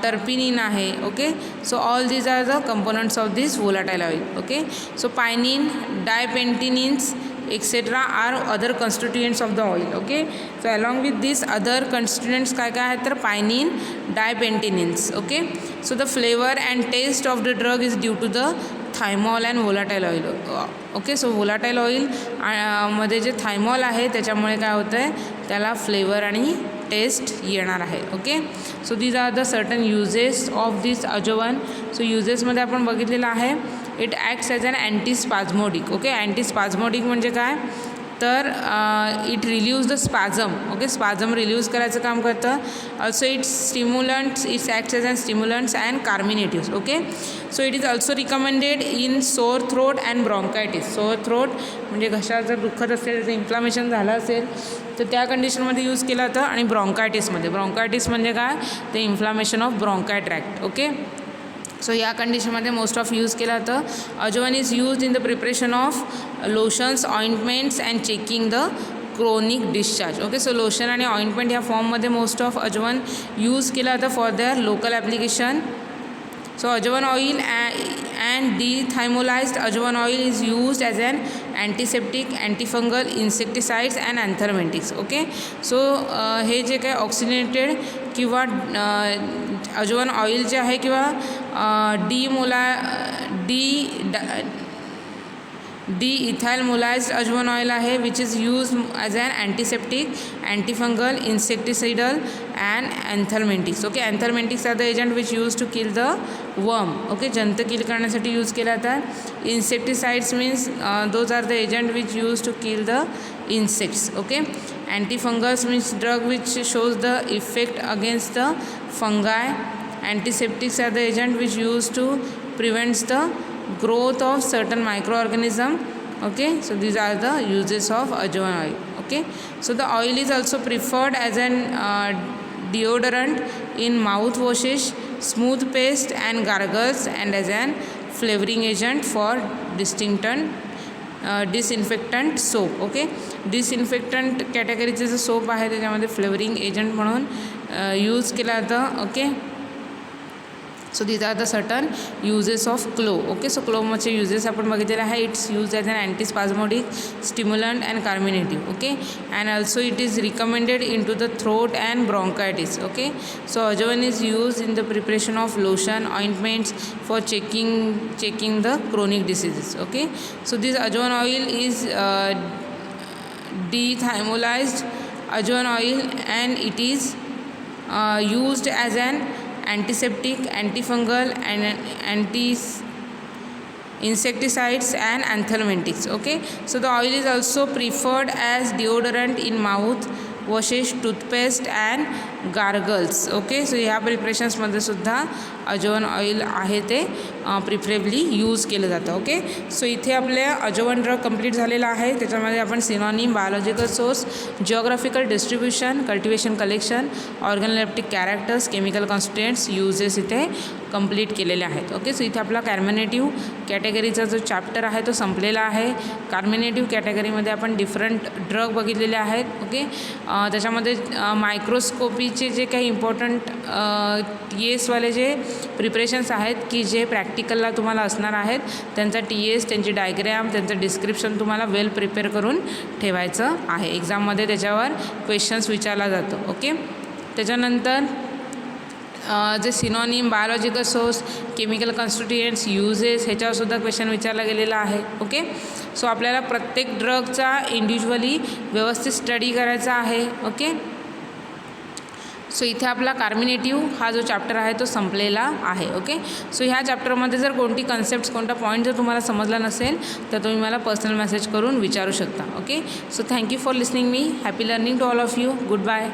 terpinene आहे. Okay, so all these are the components of this volatile oil. Okay, so pinene, dipentenes etcetera are other constituents of the oil. Okay, so along with this other constituents काय काय आहेत तर pinene, dipentenes. Okay, so the flavour and taste of the drug is due to the thymol and volatile oil. Okay, so volatile oil मध्ये जे thymol आहे त्याच्यामुळे काय होतं आहे त्याला फ्लेवर आणि टेस्ट येणार आहे. Okay, so these are the certain uses of this ajwain. So युजेसमध्ये आपण बघितलेलं आहे it acts as an antispasmodic. Okay, antispasmodic म्हणजे काय तर it relieves the spasm. Okay, spasm relieves करायचं काम करतं. Also it's stimulants, it's acts as an stimulants and carminatives. Okay, so it is also recommended in sore throat and bronchitis. Sore throat म्हणजे घशात जर दुखत असेल, त्याचं इन्फ्लामेशन झालं असेल तर त्या कंडिशनमध्ये यूज केला जातं. आणि ब्रॉन्कायटिसमध्ये, ब्रॉन्कायटिस म्हणजे काय ते inflammation of bronchi tract. Okay, so या कंडिशनमध्ये मोस्ट ऑफ यूज केला जातं. Ajwain is use in the preparation of lotions, ointments and checking the chronic discharge. Okay, so lotion आणि ऑइंटमेंट ह्या फॉर्ममध्ये मोस्ट ऑफ अजवन यूज केला जातं for their local application. So Ajavan oil and dethymolized Ajavan oil is used as an antiseptic, antifungal, insecticides and anthelmintics. Okay, so हे जे काही ऑक्सिनेटेड किंवा अजवन oil जे आहे किंवा de-ethylmolized Ajavan oil आहे which is used as an antiseptic, antifungal, insecticidal and anthelmintics. Okay, anthelmintics are the agent which used to kill the worm. Okay, जंत किल करण्यासाठी यूज केला जातात. Insecticides means those are the agent which used to kill the insects. Okay, antifungals means drug which shows the effect against the fungi. Antiseptics are the agent which used to prevent the growth of certain microorganism. Okay, so these are the uses of Ajavan oil. Okay, so the oil is also preferred as an deodorant in mouth washes, smooth paste and gargles, and as an flavoring agent for disinfectant soap. Okay, disinfectant कॅटेगरीचे जे soap आहे त्याच्यामध्ये flavouring agent म्हणून use केला जातं. Okay, so these are the certain uses of clove. Okay, so क्लोवचे uses आपण बघितलेले आहे. It's use as an antispasmodic, stimulant and carminative. Okay, and also it is recommended in to the throat and bronchitis. Okay, so ajwain is use in the preparation of lotion, ointments for checking the chronic diseases. Okay, so this ajwain oil is dethymolized Ajavan oil and it is used as an antiseptic, antifungal and insecticides and anthelmintics. Okay, so the oil is also preferred as deodorant in mouth washes, toothpaste and gargles. Okay, so ह्या प्रिपरेशन्समध्ये सुद्धा अजवन oil आहे ते preferably use केलं जातं. Okay, so इथे आपल्या अजवन drug complete झालेला आहे. त्याच्यामध्ये आपण synonym, biological source, geographical distribution, cultivation collection, organoleptic characters, chemical constituents, uses इथे कंप्लीट केलेले आहेत. ओके, सो इथे आपला कार्मिनेटिव्ह कॅटेगरीचा जो चॅप्टर आहे तो संपलेला आहे. कार्मिनेटिव्ह कॅटेगरीमध्ये आपण डिफरंट ड्रग बघितलेले आहेत. ओके, त्याच्यामध्ये मायक्रोस्कोपीचे जे काही इम्पॉर्टंट TS वाले जे प्रिपरेशन्स आहेत की जे प्रॅक्टिकलला तुम्हाला असणार आहेत, त्यांचा TS, त्यांची डायग्रॅम, त्यांचं डिस्क्रिप्शन तुम्हाला वेल प्रिपेअर करून ठेवायचं आहे. एक्झाममध्ये त्याच्यावर क्वेश्चन्स विचारला जातो. ओके, त्याच्यानंतर जे synonym, biological source, chemical constituents, uses ह्याच्यावरसुद्धा क्वेश्चन विचारला गेलेला आहे. ओके, सो आपल्याला प्रत्येक ड्रगचा इंडिव्हिज्युअली व्यवस्थित स्टडी करायचा आहे. ओके, सो इथे आपला कार्मिनेटिव्ह हा जो चॅप्टर आहे तो संपलेला आहे. ओके, सो ह्या चॅप्टरमध्ये जर कोणती कन्सेप्ट्स, कोणता पॉईंट जर तुम्हाला समजला नसेल तर तुम्ही मला पर्सनल मेसेज करून विचारू शकता. Okay, so thank you for listening me. Happy learning to all of you. Good bye.